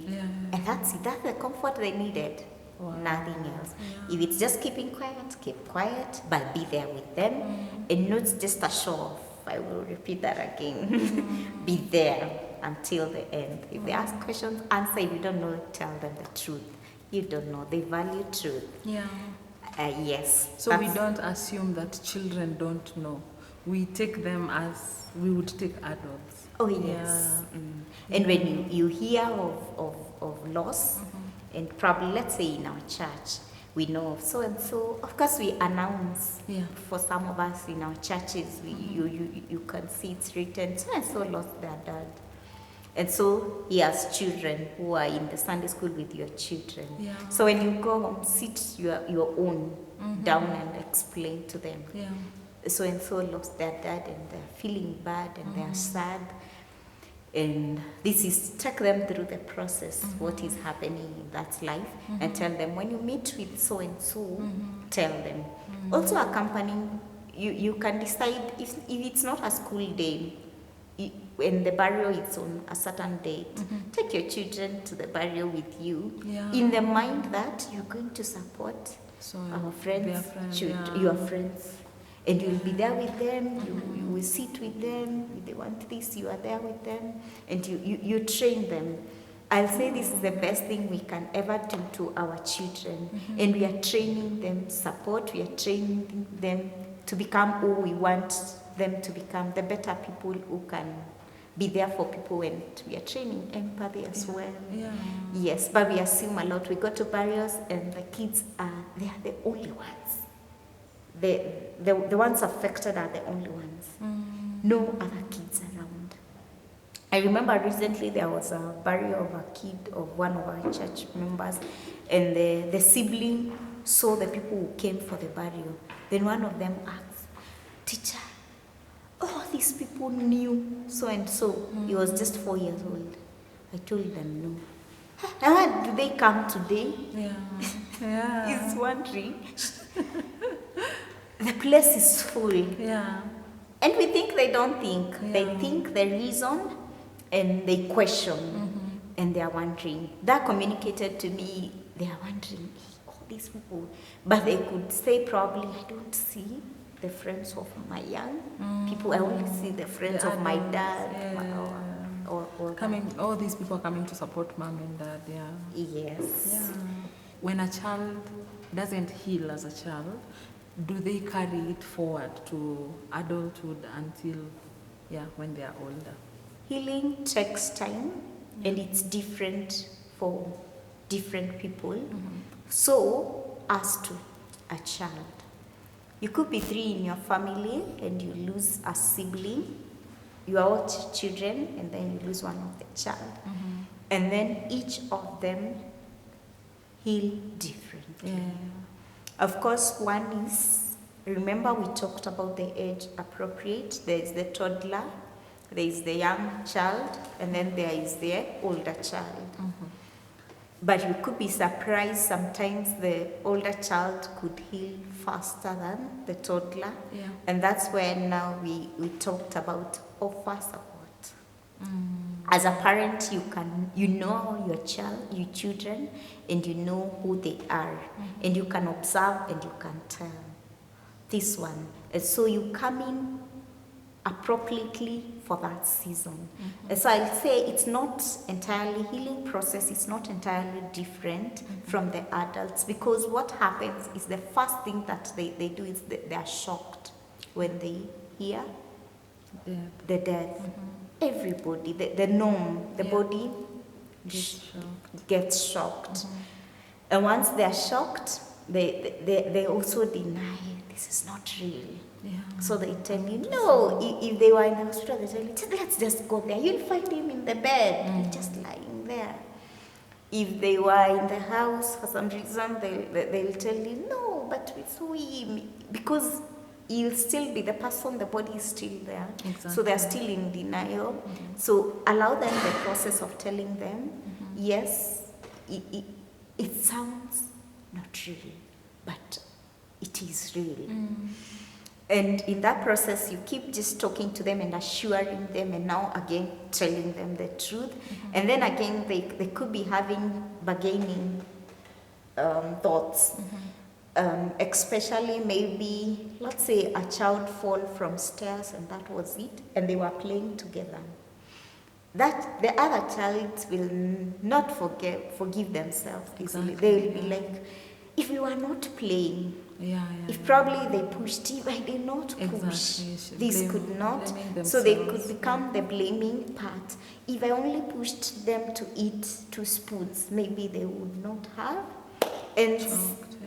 And that's it. That's the comfort they needed. Nothing else. If it's just keeping quiet, keep quiet, but be there with them. And not just a show off. I will repeat that again. Be there until the end. If they ask questions, answer. If you don't know, tell them the truth. You don't know. They value truth. Yeah. Yes. So we don't assume that children don't know. We take them as we would take adults. Oh, yes. And when you hear of loss, and probably, let's say in our church, we know of so and so. Of course, we announce. For some of us in our churches, you can see it's written, so and so lost their dad. And so, as children who are in the Sunday school with your children. So when you go home, sit your own down and explain to them. So and so lost their dad and they're feeling bad and they're sad. And this is, take them through the process, what is happening in that life, and tell them, when you meet with so and so, tell them. Also accompanying, you can decide, if it's not a school day, when the burial is on a certain date, take your children to the burial with you, in the mind that you're going to support our friends, your friends. And you'll be there with them, you will sit with them, if they want this, you are there with them, and you train them. I'll say this is the best thing we can ever do to our children. And we are training them support, we are training them to become who we want them to become, the better people who can be there for people, and we are training empathy as well. Yes, but we assume a lot. We go to burials and the kids they are the only ones. The ones affected are the only ones. No other kids around. I remember recently there was a burial of a kid of one of our church members, and the sibling saw the people who came for the burial. Then one of them asked, teacher, all these people knew so and so. He was just 4 years old. I told them no. And why do they come today? He's wondering. The place is full. And we think they don't think. They think the reason and they question and they are wondering. That communicated to me, they are wondering, all these people. But they could say probably, I don't see the friends of my young people. I only see the friends of my dad. Or coming, all these people are coming to support mom and dad. Yes. When a child doesn't heal as a child, do they carry it forward to adulthood until, when they are older? Healing takes time, and it's different for different people. So, as to a child, you could be 3 in your family and you lose a sibling. You are all children, and then you lose one of the child. And then each of them heal differently. Of course, one is, remember we talked about the age appropriate. There is the toddler, there is the young child, and then there is the older child. But you could be surprised, sometimes the older child could heal faster than the toddler. And that's where now we talked about offer support. As a parent, you know your children, and you know who they are, and you can observe and you can tell this one. And so you come in appropriately for that season. And so I'll say it's not entirely healing process. It's not entirely different from the adults, because what happens is the first thing that they do is they are shocked when they hear the death. Everybody, the norm, the body gets shocked. And once they are shocked, they also deny this is not real. So they tell you, no, if they were in the hospital, they tell you, let's just go there. You'll find him in the bed, just lying there. If they were in the house, for some reason, they'll tell you, no, but we saw him, because you'll still be the person, the body is still there. Exactly. So they're still in denial. So allow them the process of telling them, yes, it sounds not real, but it is real. And in that process, you keep just talking to them and assuring them, and now again telling them the truth. And then again, they could be having bargaining thoughts. Especially maybe, let's say a child fall from stairs and that was it, and they were playing together. That the other child will not forgive themselves easily. They will be like, if we were not playing, if probably they pushed, if I did not push, this could not. So they could become the blaming part. If I only pushed them to eat 2 spoons, maybe they would not have. And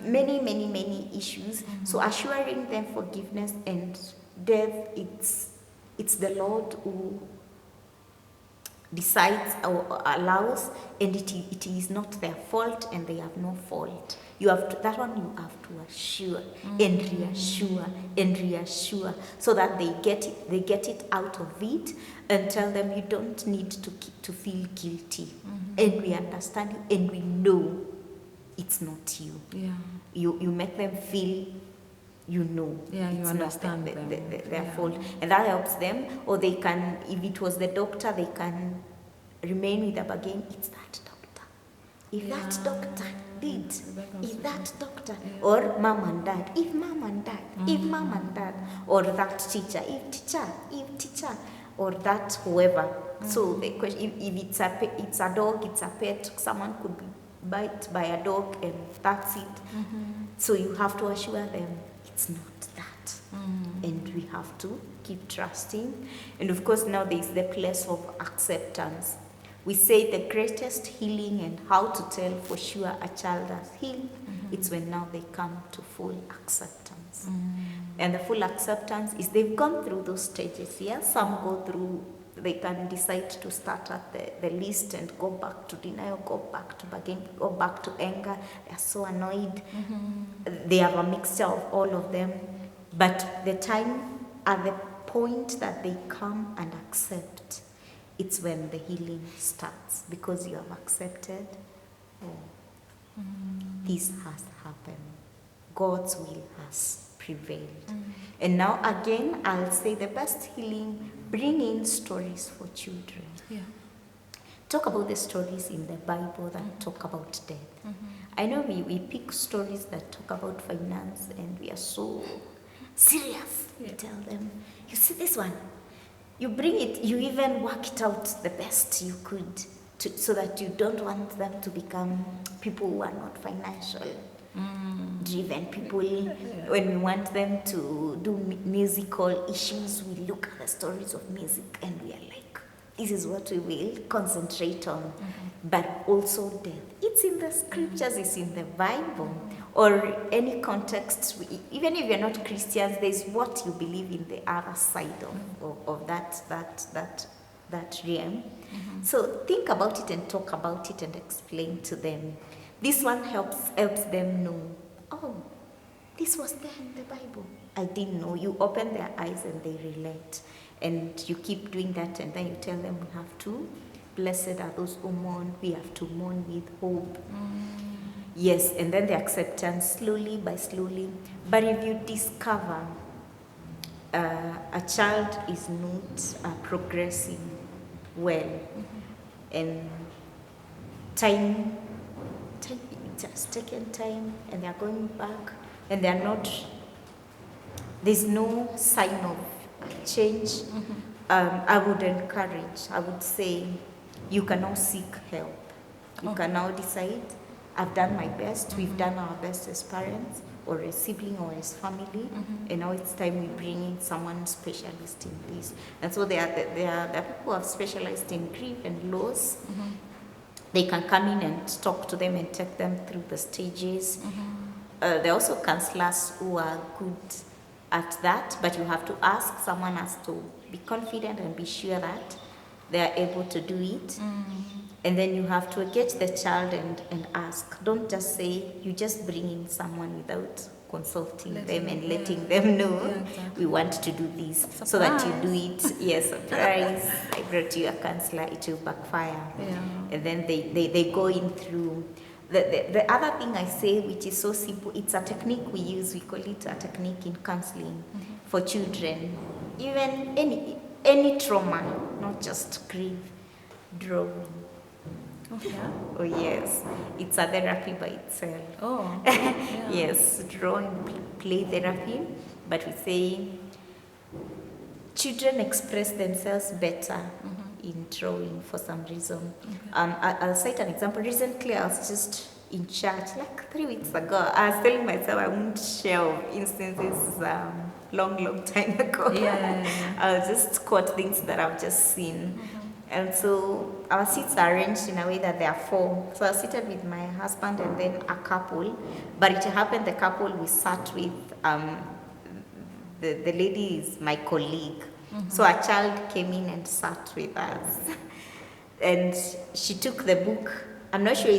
many issues. So assuring them forgiveness and death, it's the Lord who decides or allows, and it is not their fault, and they have no fault. You have to assure and reassure, so that they get it out of it, and tell them you don't need to feel guilty, and we understand you, and we know it's not you. You make them feel, you understand their fault, and that helps them. Or they can, if it was the doctor, they can remain with the bargain. It's that doctor. If that doctor did, if that doctor, or mom and dad, if mom and dad, if mom and dad, or that teacher, if teacher, or that whoever. So the question, if it's a dog, it's a pet, someone could be bite by a dog, and that's it. So you have to assure them it's not that, and we have to keep trusting. And of course, now there is the place of acceptance. We say the greatest healing and how to tell for sure a child has healed, it's when now they come to full acceptance. And the full acceptance is they've gone through those stages. Some go through, they can decide to start at the list and go back to denial, go back to bargain, go back to anger. They are so annoyed. They have a mixture of all of them. But the time, at the point that they come and accept, it's when the healing starts, because you have accepted, this has happened. God's will has prevailed. And now again, I'll say the best healing, bring in stories for children. Talk about the stories in the Bible that talk about death. I know we pick stories that talk about finance, and we are so serious. We tell them, you see this one, you bring it, you even work it out the best you could, so that you don't want them to become people who are not financial driven people. When we want them to do musical issues, we look at the stories of music and we are like, this is what we will concentrate on. But also death, it's in the scriptures, it's in the Bible, or any context. Even if you're not Christians, there's what you believe in the other side of that realm. So think about it and talk about it and explain to them. This one helps them know, oh, this was there in the Bible. I didn't know. You open their eyes and they relate. And you keep doing that, and then you tell them we have to. Blessed are those who mourn. We have to mourn with hope. Yes, and then the acceptance, slowly by slowly. But if you discover a child is not progressing well. And time, it has taken time, and they're going back, and they're not, there's no sign of change. I would encourage, I would say, you can now seek help. You can now decide, I've done my best, we've done our best as parents, or as sibling, or as family, and now it's time we bring in someone specialist in this. And so there are people who have specialized in grief and loss. They can come in and talk to them and take them through the stages. There are also counselors who are good at that, but you have to ask. Someone has to be confident and be sure that they are able to do it. And then you have to engage the child and ask. Don't just say, you just bring in someone without consulting them and letting them know, we want to do this. Surprise. So that you do it. Yes, surprise. I brought you a counselor, it will backfire. And then they go in through. The other thing I say, which is so simple, it's a technique we use. We call it a technique in counseling for children. Even any trauma, not just grief, drawing. Oh yes, it's a therapy by itself. Yes, drawing, play therapy, but we say children express themselves better in drawing for some reason. I'll cite an example. Recently, I was just in church, like 3 weeks ago. I was telling myself I won't share instances long time ago. I'll just quote things that I've just seen. And so our seats are arranged in a way that there are 4. So I was seated with my husband and then a couple. But it happened the couple we sat with, the lady is my colleague. So a child came in and sat with us. And she took the book. I'm not sure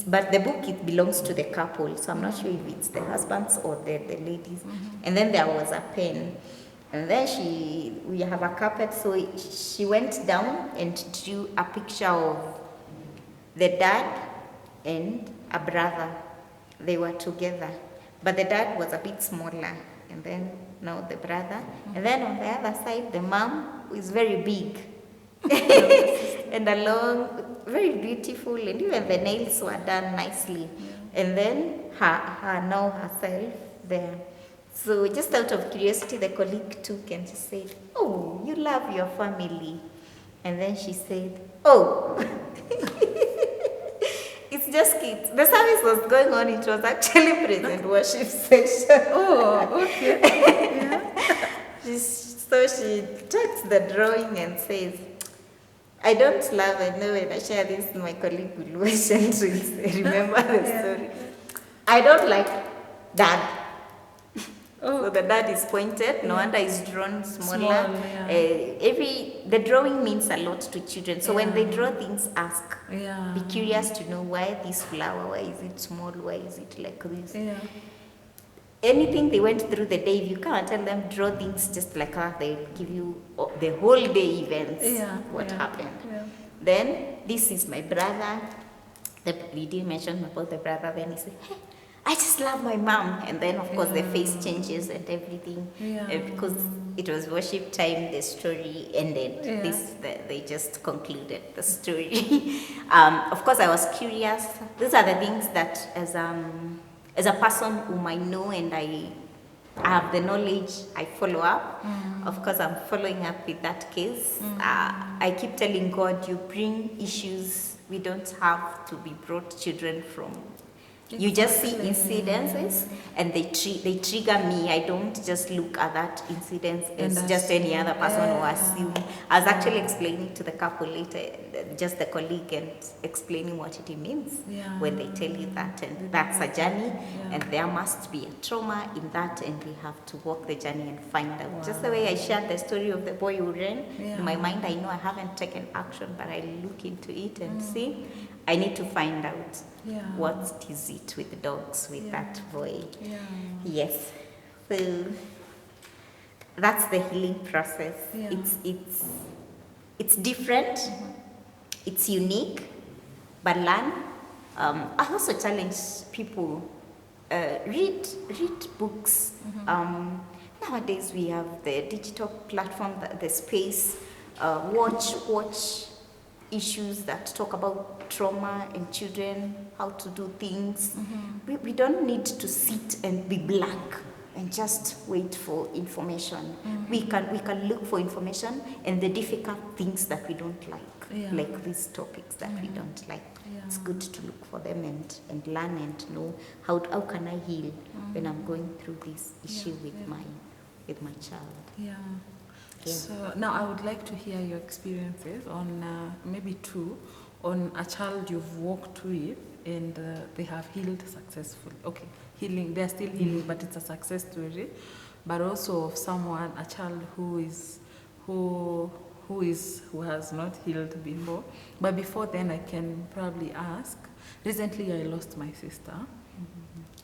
but the book, it belongs to the couple. So I'm not sure if it's the husband's or the ladies. And then there was a pen. And then we have a carpet, so she went down and drew a picture of the dad and a brother. They were together, but the dad was a bit smaller, and then now the brother. And then on the other side, the mom, who is very big and long, very beautiful, and even the nails were done nicely. And then her now herself there. So just out of curiosity, the colleague took and she said, "Oh, you love your family." And then she said, "Oh, it's just kids." The service was going on. It was actually present worship session. Oh, okay. So she takes the drawing and says, "I don't love, I know when I share this, my colleague will wish and remember the story. I don't like dad." So the dad is pointed, no wonder he's drawn smaller. The drawing means a lot to children. So when they draw things, ask. Be curious to know why this flower, why is it small, why is it like this? Anything they went through the day, if you can't tell them draw things just like that, they give you the whole day events, what happened. Then, this is my brother. We didn't mention about the brother, then he said, "Hey, I just love my mom." And then, of course, the face changes and everything. Because it was worship time, the story ended. They just concluded the story. Of course, I was curious. These are the things that, as a person whom I know and I have the knowledge, I follow up. Of course, I'm following up with that case. I keep telling God, you bring issues we don't have to be brought children from. You just see incidences and they trigger me. I don't just look at that incident as just any other person who assume. I was actually explaining to the couple later, just the colleague, and explaining what it means when they tell you that. And that's a journey, and there must be a trauma in that, and we have to walk the journey and find out. Just the way I shared the story of the boy who ran, in my mind I know I haven't taken action, but I look into it and see, I need to find out. What is it with dogs, with that boy? Yes. So that's the healing process. It's different. It's unique, but learn. I also challenge people, read books. Nowadays we have the digital platform, the space. watch issues that talk about trauma and children, how to do things. We don't need to sit and be blank and just wait for information. We can look for information and the difficult things that we don't like these topics that we don't like. It's good to look for them and learn and know how can I heal when I'm going through this issue with my child. Yeah. So now I would like to hear your experiences on maybe two, on a child you've walked with and they have healed successfully. Okay, healing, they're still healing, but it's a success story. But also of someone, a child who has not healed before. But before then, I can probably ask. Recently, I lost my sister.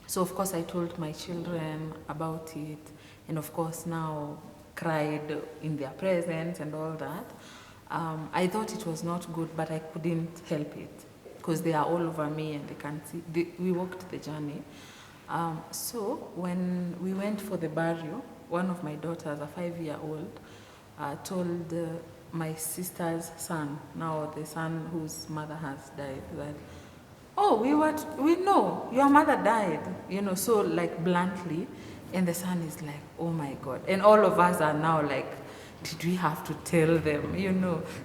So of course, I told my children about it, and of course now cried in their presence and all that. I thought it was not good, but I couldn't help it because they are all over me and they can see. We walked the journey. So when we went for the burial, one of my daughters, a 5-year-old, told my sister's son, now the son whose mother has died, that, oh, we know your mother died, so like bluntly. And the son is like, oh my God. And all of us are now like, did we have to tell them?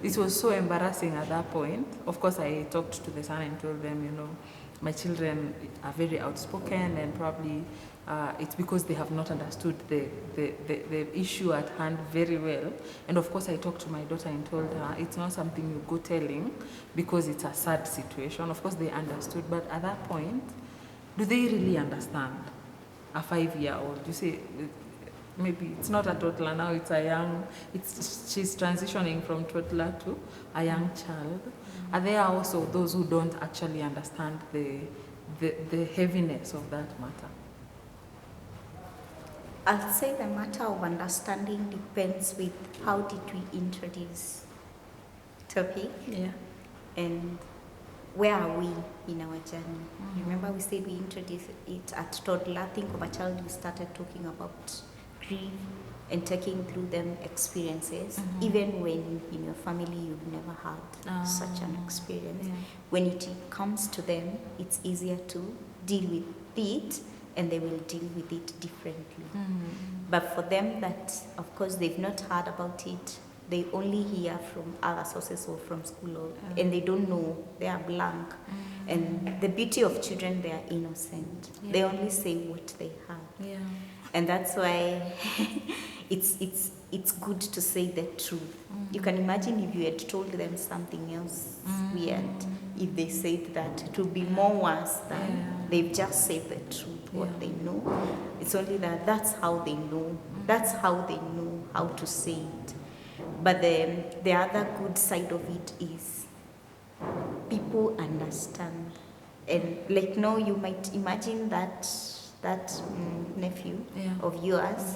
It was so embarrassing at that point. Of course, I talked to the son and told them, my children are very outspoken and probably it's because they have not understood the issue at hand very well. And of course, I talked to my daughter and told her it's not something you go telling because it's a sad situation. Of course, they understood. But at that point, do they really understand? A 5-year-old, you say, maybe it's not a toddler now, it's a young, she's transitioning from toddler to a young child. Are there also those who don't actually understand the heaviness of that matter? I'll say the matter of understanding depends with how did we introduce topic and where are we in our journey? Remember we said we introduced it at toddler. Think of a child who started talking about grief and taking through them experiences, even when in your family you've never had such an experience. When it comes to them, it's easier to deal with it and they will deal with it differently. But for them that, of course, they've not heard about it, they only hear from other sources or from school, and they don't know, they are blank. And the beauty of children, they are innocent. They only say what they have. And that's why it's good to say the truth. You can imagine if you had told them something else weird, if they said that, it would be more worse than they've just said the truth, what they know. It's only that's how they know. That's how they know how to say it. But the other good side of it is people understand. And like now you might imagine that nephew of yours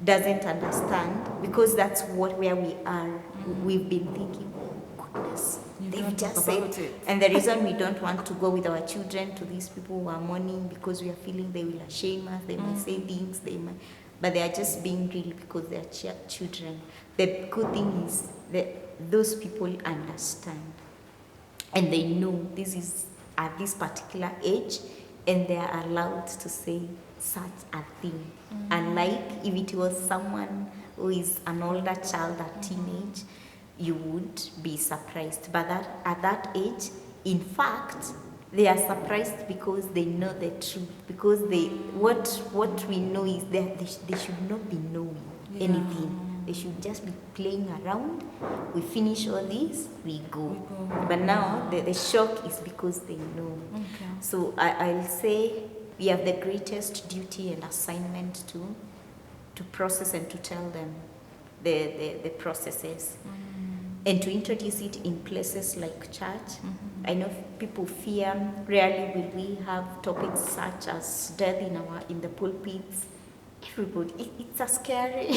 doesn't understand because that's where we are. We've been thinking, oh goodness, they've just said it. And the reason we don't want to go with our children to these people who are mourning because we are feeling they will shame us, they might say things, but they are just being real because they are children. The good thing is that those people understand and they know this is at this particular age and they are allowed to say such a thing. Unlike if it was someone who is an older child, a teenage, you would be surprised. But at that age, in fact, they are surprised because they know the truth. Because what we know is that they should not be knowing anything. They should just be playing around. We finish all this, we go. But now the shock is because they know. So I'll say we have the greatest duty and assignment to process and to tell them the processes. And to introduce it in places like church. I know people fear, rarely will we have topics such as death in the pulpits. Everybody, it's a scary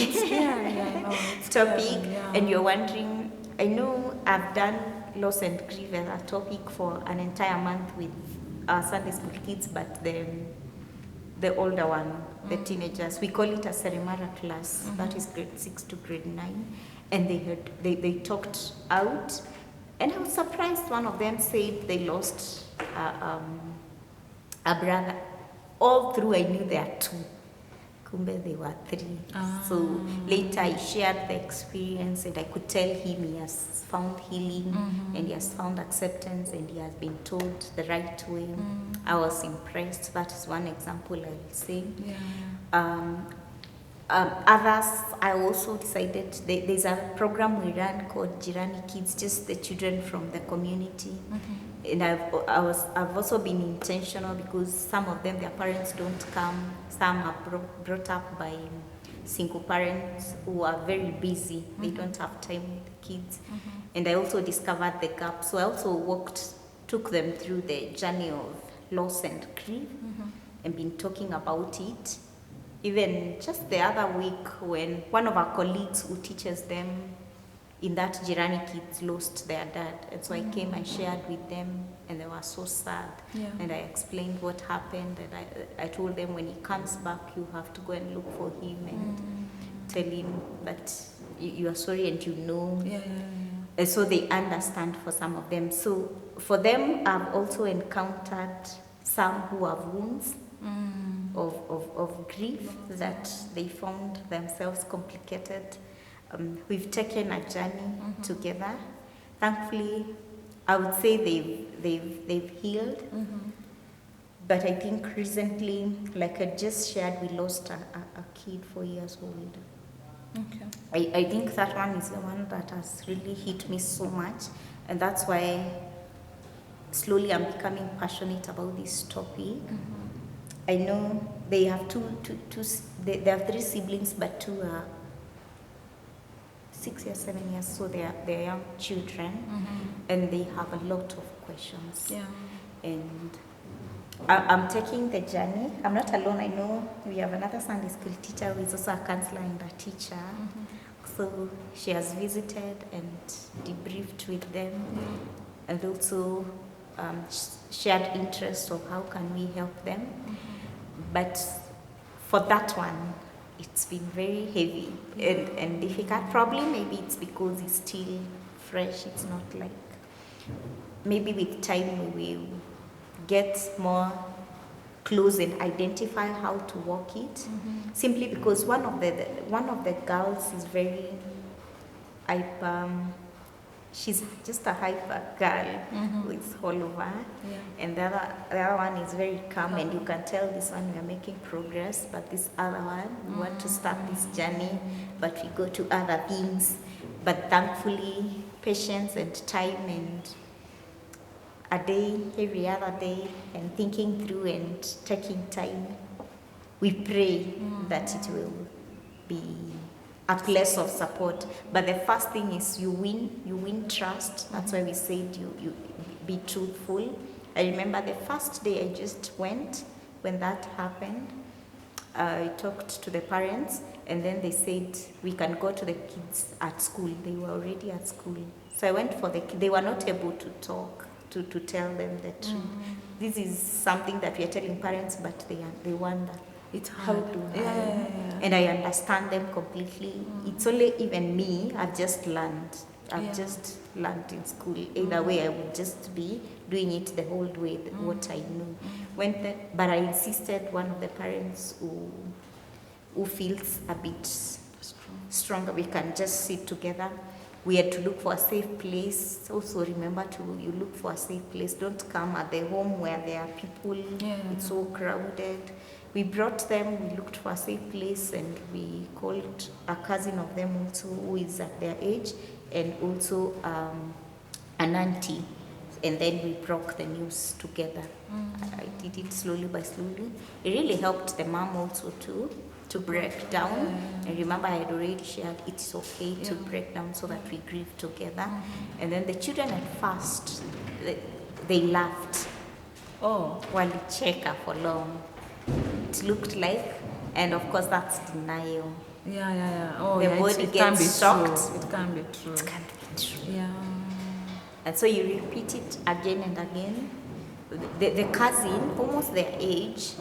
topic, and you're wondering. I know I've done loss and grief as a topic for an entire month with our Sunday school kids, but the older one, the teenagers, we call it a Seremara class. That is grade 6 to grade 9, and they talked out, and I was surprised. One of them said they lost a brother. All through I knew there are two. Kumbe they were three. So later I shared the experience, and I could tell him he has found healing, and he has found acceptance, and he has been told the right way. I was impressed. That is one example I will say. Others, I also decided there's a program we run called Jirani Kids, just the children from the community. And I've also been intentional because some of them, their parents don't come. Some are brought up by single parents who are very busy. They don't have time with the kids. And I also discovered the gap. So I also took them through the journey of loss and grief, and been talking about it. Even just the other week, when one of our colleagues who teaches them in that Jirani Kids lost their dad. And so I came and shared with them, and they were so sad. And I explained what happened, and I told them when he comes back, you have to go and look for him and tell him that you are sorry and you know. And so they understand for some of them. So for them, I've also encountered some who have wounds of grief that they found themselves complicated. We've taken a journey together. Thankfully, I would say they've healed. But I think recently, like I just shared, we lost a kid 4 years old. I think that one is the one that has really hit me so much, and that's why slowly I'm becoming passionate about this topic. I know they have they have 3 siblings, but 2 are 6 years, 7 years, so they're young children, and they have a lot of questions. And I'm taking the journey. I'm not alone. I know we have another Sunday school teacher who is also a counselor and a teacher. So she has visited and debriefed with them, and also shared interest of how can we help them. But for that one, it's been very heavy and difficult. Probably maybe it's because it's still fresh. It's not like, maybe with time we will get more close and identify how to walk it. Simply because one of the girls is very hyper. She's just a hyper girl who is all over, and the other one is very calm, and you can tell this one we are making progress, but this other one we want to start this journey, but we go to other things. But thankfully, patience and time and a day, every other day, and thinking through and taking time, we pray that it will be a place of support. But the first thing is you win trust. That's why we said you be truthful. I remember the first day I just went when that happened. I talked to the parents, and then they said we can go to the kids at school. They were already at school. So I went for they were not able to talk, to tell them the truth. This is something that we are telling parents, but they wonder. It's How hard. do I? And I understand them completely. It's only even me, I've just learned. Just learned in school. Either way, I would just be doing it the whole way, what I knew. But I insisted, one of the parents who feels a bit stronger, we can just sit together. We had to look for a safe place. Also remember you look for a safe place. Don't come at the home where there are people. It's so crowded. We brought them, we looked for a safe place, and we called a cousin of them also who is at their age, and also an auntie. And then we broke the news together. I did it slowly by slowly. It really helped the mom also to break down. And remember, I had already shared it's okay to break down so that we grieve together. And then the children at first, they laughed. Walicheka for long. It looked like, and of course that's denial. The body gets shocked. It can be true. It can't be true. And so you repeat it again and again. The cousin, almost their age,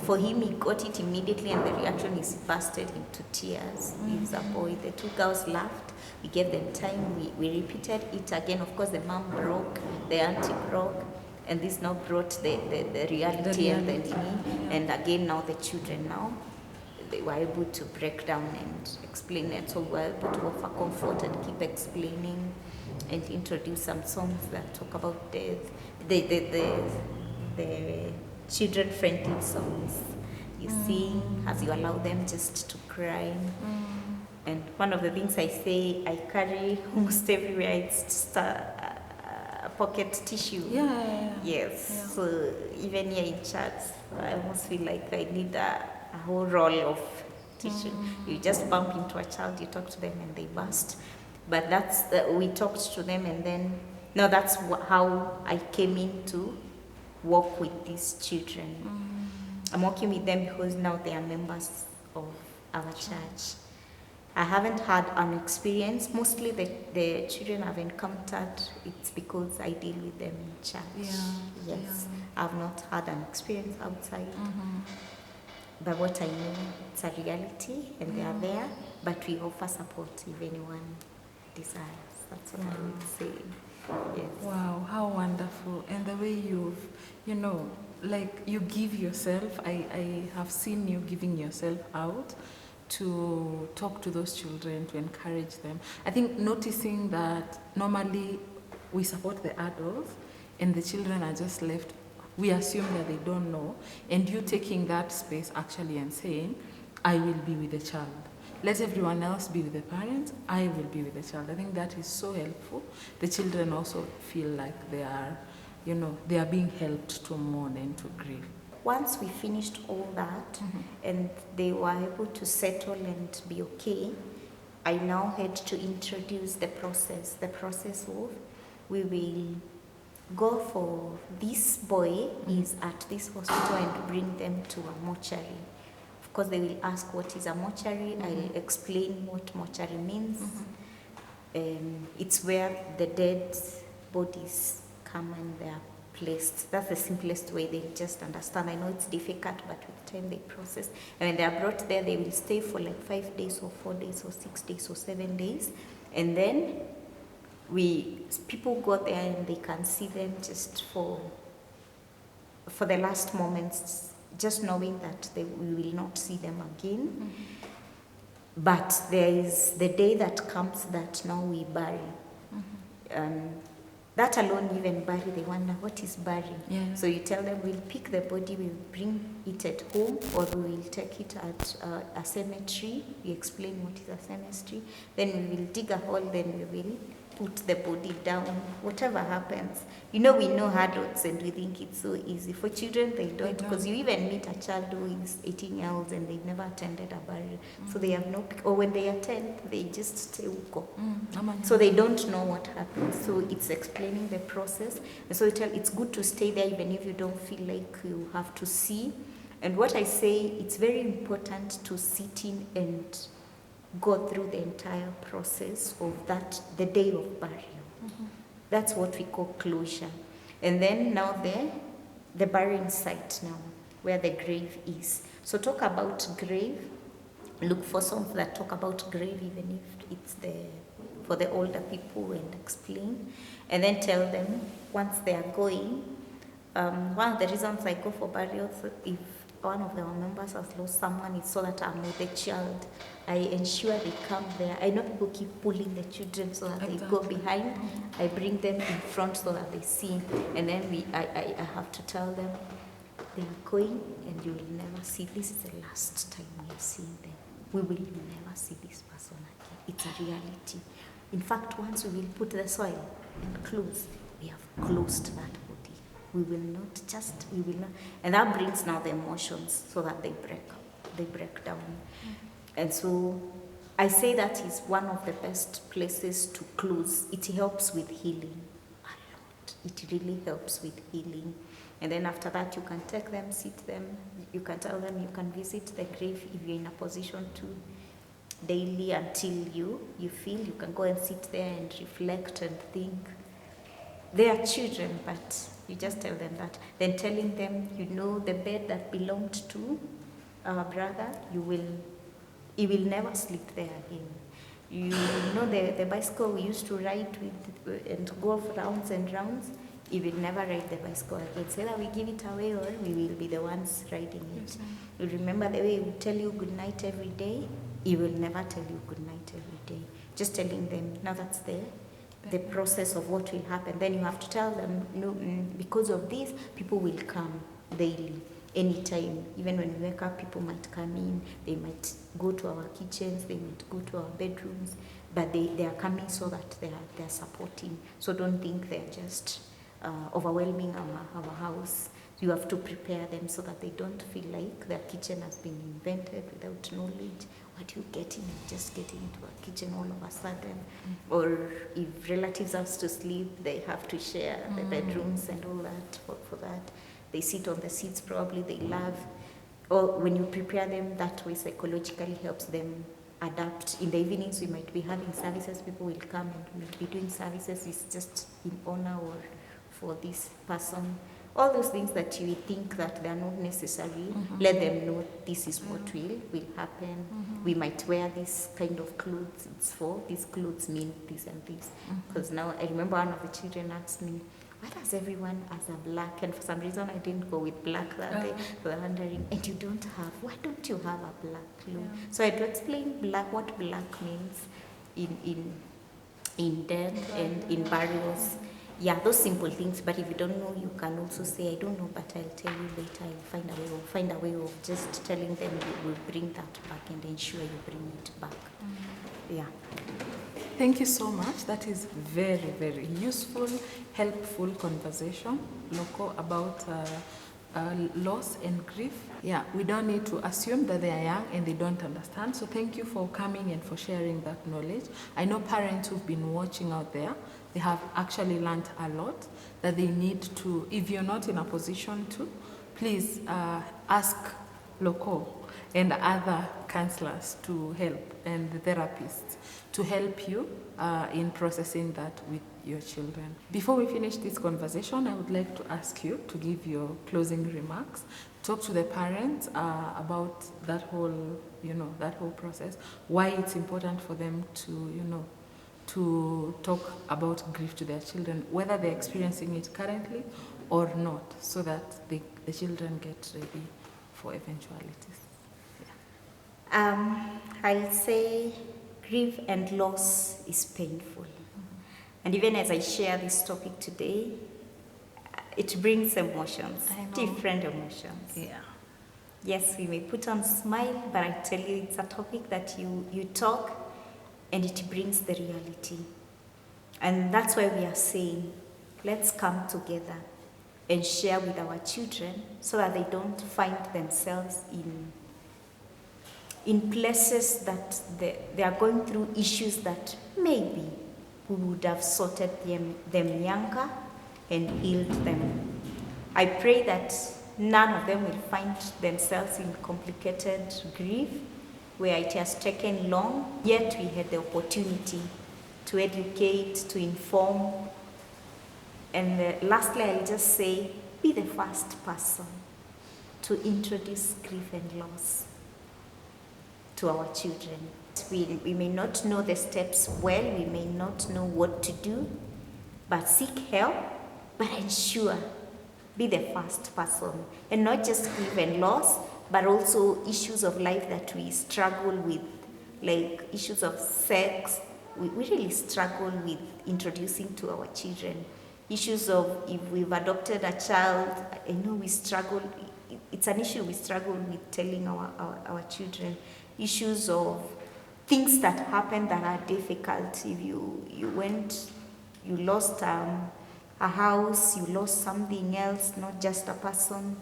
for him, he got it immediately, and the reaction is he bursted into tears. He's a boy. The two girls laughed. We gave them time. We repeated it again. Of course, the mom broke, the auntie broke, and this now brought the reality and the enemy. Yeah. And again, now the children they were able to break down and explain it. So we were able to offer comfort and keep explaining and introduce some songs that talk about death. The children-friendly songs you sing as you allow them just to cry. And one of the things I say I carry almost everywhere, it's just a pocket tissue. Yeah. Yes. Yeah. So even here in church, I almost feel like I need a whole roll of tissue. You just bump into a child, you talk to them, and they burst. But that's we talked to them, and then that's how I came in to work with these children. I'm working with them because now they are members of our church. I haven't had an experience. Mostly the children I've encountered, it's because I deal with them in church. Yeah. Yes. I've not had an experience outside. But what I know, it's a reality, and they are there, but we offer support if anyone desires. That's what I would say. Yes. Wow, how wonderful. And the way you give yourself, I have seen you giving yourself out to talk to those children, to encourage them. I think noticing that normally we support the adults and the children are just left, we assume that they don't know, and you taking that space actually and saying, I will be with the child. Let everyone else be with the parents, I will be with the child. I think that is so helpful. The children also feel like they are being helped to mourn and to grieve. Once we finished all that and they were able to settle and be okay, I now had to introduce the process of we will go for this boy is at this hospital and bring them to a mortuary. Of course, they will ask what is a mortuary. I'll explain what mortuary means. It's where the dead bodies come and they are placed. That's the simplest way they just understand. I know it's difficult, but with time they process. And when they are brought there, they will stay for like 5 days or 4 days or 6 days or 7 days. And then people go there and they can see them just for the last moments, just knowing that we will not see them again. But there is the day that comes that now we bury. That alone, even bury, they wonder, what is burying? Yeah. So you tell them, we'll pick the body, we'll bring it at home, or we will take it at a cemetery. We explain what is a cemetery. Then we will dig a hole, then we will put the body down. Whatever happens. We know adults and we think it's so easy. For children, they don't, because you even meet a child who is 18 years old and they've never attended a burial. So they have or when they attend, they just stay uko. So they don't know what happens. So it's explaining the process. And so it's good to stay there even if you don't feel like you have to see. And what I say, it's very important to sit in and go through the entire process of the day of burial. That's what we call closure. And then now the burying site now, where the grave is. So talk about grave. Look for songs that talk about grave, even if it's for the older people, and explain. And then tell them once they are going. One of the reasons I go for burials, if one of our members has lost someone, it's so that I'm with the child. I ensure they come there. I know people keep pulling the children so that they go behind. I bring them in front so that they see. And then I have to tell them they are going and you will never see. This is the last time we are seeing them. We will never see this person again. It's a reality. In fact, once we will put the soil and close, we have closed that body. We will not. And that brings now the emotions so that they break down. And so I say that is one of the best places to close. It helps with healing a lot. It really helps with healing. And then after that, you can take them, sit them. You can tell them you can visit the grave if you're in a position to daily until you feel. You can go and sit there and reflect and think. They are children, but You just tell them that. Then telling them, you know, the bed that belonged to our brother, he will never sleep there again. You know the bicycle we used to ride with and go rounds and rounds, he will never ride the bicycle again. So either we give it away or we will be the ones riding it. You remember the way we tell you good night every day, he will never tell you good night every day. Just telling them, now that's the process of what will happen. Then you have to tell them, no, because of this, people will come daily, anytime. Even when we wake up, people might come in, they might go to our kitchens, they might go to our bedrooms, but they are coming so that they are supporting. So don't think they're just overwhelming our house. You have to prepare them so that they don't feel like their kitchen has been invented without knowledge. What do you get in and just get into a kitchen all of a sudden? Or if relatives have to sleep, they have to share the bedrooms and all that. For that, they sit on the seats, probably they love. Or when you prepare them that way, psychologically helps them adapt. In the evenings, we might be having services, people will come and we'll be doing services. It's just in honor or for this person. All those things that you think that they are not necessary, let them know this is what will happen. We might wear this kind of clothes, it's for, these clothes mean this and this. Because now, I remember one of the children asked me, why does everyone has a black? And for some reason I didn't go with black that day. So I'm wondering, and you don't have, why don't you have a black clothes? So I had to explain black, what black means in death and in burials. Yeah, those simple things, but if you don't know, you can also say, I don't know, but I'll tell you later. I'll find a way of just telling them you will bring that back and ensure you bring it back. Yeah. Thank you so much. That is very, very useful, helpful conversation, Loko, about loss and grief. Yeah, we don't need to assume that they are young and they don't understand. So thank you for coming and for sharing that knowledge. I know parents who've been watching out there, they have actually learned a lot that they need to, if you're not in a position to, please ask Loko and other counselors to help, and the therapists to help you in processing that with your children. Before we finish this conversation, I would like to ask you to give your closing remarks. Talk to the parents about that whole, that whole process, why it's important for them to, to talk about grief to their children, whether they're experiencing it currently or not, so that the children get ready for eventualities. I'll say grief and loss is painful. And even as I share this topic today, it brings emotions, different emotions. Yeah. Yes, we may put on smile, but I tell you, it's a topic that you talk and it brings the reality. And that's why we are saying, let's come together and share with our children so that they don't find themselves in places that they are going through issues that maybe we would have sorted them younger and healed them. I pray that none of them will find themselves in complicated grief where it has taken long, yet we had the opportunity to educate, to inform. And lastly, I'll just say, be the first person to introduce grief and loss to our children. We may not know the steps well, we may not know what to do, but seek help, but ensure, be the first person. And not just grief and loss, but also issues of life that we struggle with, like issues of sex. We really struggle with introducing to our children. Issues of if we've adopted a child, I know we struggle, it's an issue we struggle with telling our children. Issues of things that happen that are difficult. If you lost a house, you lost something else, not just a person.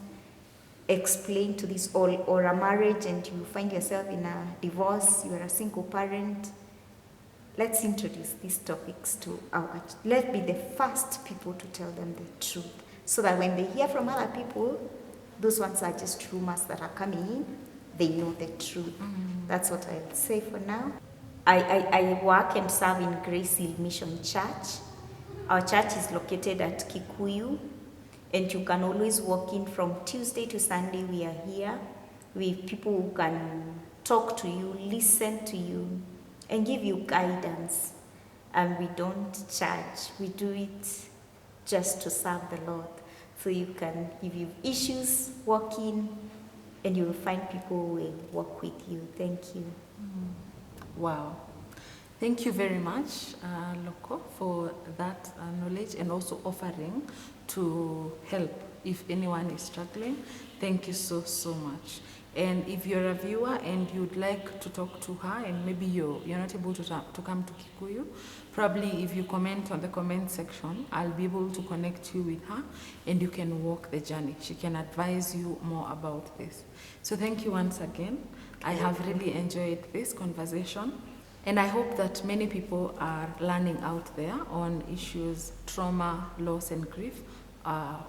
Explain to this, or a marriage and you find yourself in a divorce, you are a single parent. Let's introduce these topics to let's be the first people to tell them the truth, so that when they hear from other people, those ones are just rumors that are coming in, they know the truth. That's what I'll say for now. I work and serve in Grace Hill Mission Church. Our church is located at Kikuyu, And you can always walk in from Tuesday to Sunday. We are here with people who can talk to you, listen to you, and give you guidance. And we don't charge. We do it just to serve the Lord. So you can, if you have issues, walk in, and you will find people who will walk with you. Thank you. Wow. Thank you very much, Loko, for that knowledge and also offering to help if anyone is struggling. Thank you so, so much. And if you're a viewer and you'd like to talk to her and maybe you're not able to come to Kikuyu, probably if you comment on the comment section, I'll be able to connect you with her and you can walk the journey. She can advise you more about this. So thank you once again. I have really enjoyed this conversation. And I hope that many people are learning out there on issues, trauma, loss, and grief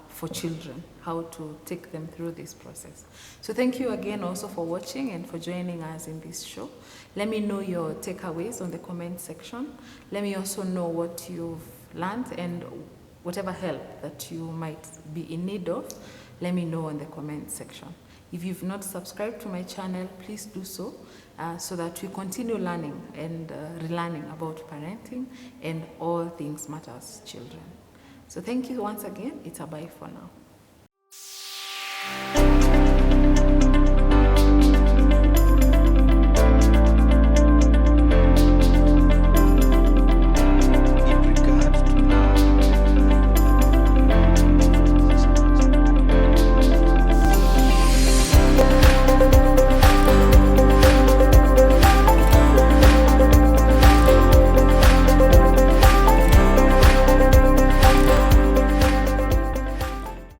for children, how to take them through this process. So thank you again also for watching and for joining us in this show. Let me know your takeaways on the comment section. Let me also know what you've learned and whatever help that you might be in need of, let me know on the comment section. If you've not subscribed to my channel, please do so, so that we continue learning and relearning about parenting and all things matters children. So thank you once again. It's a bye for now.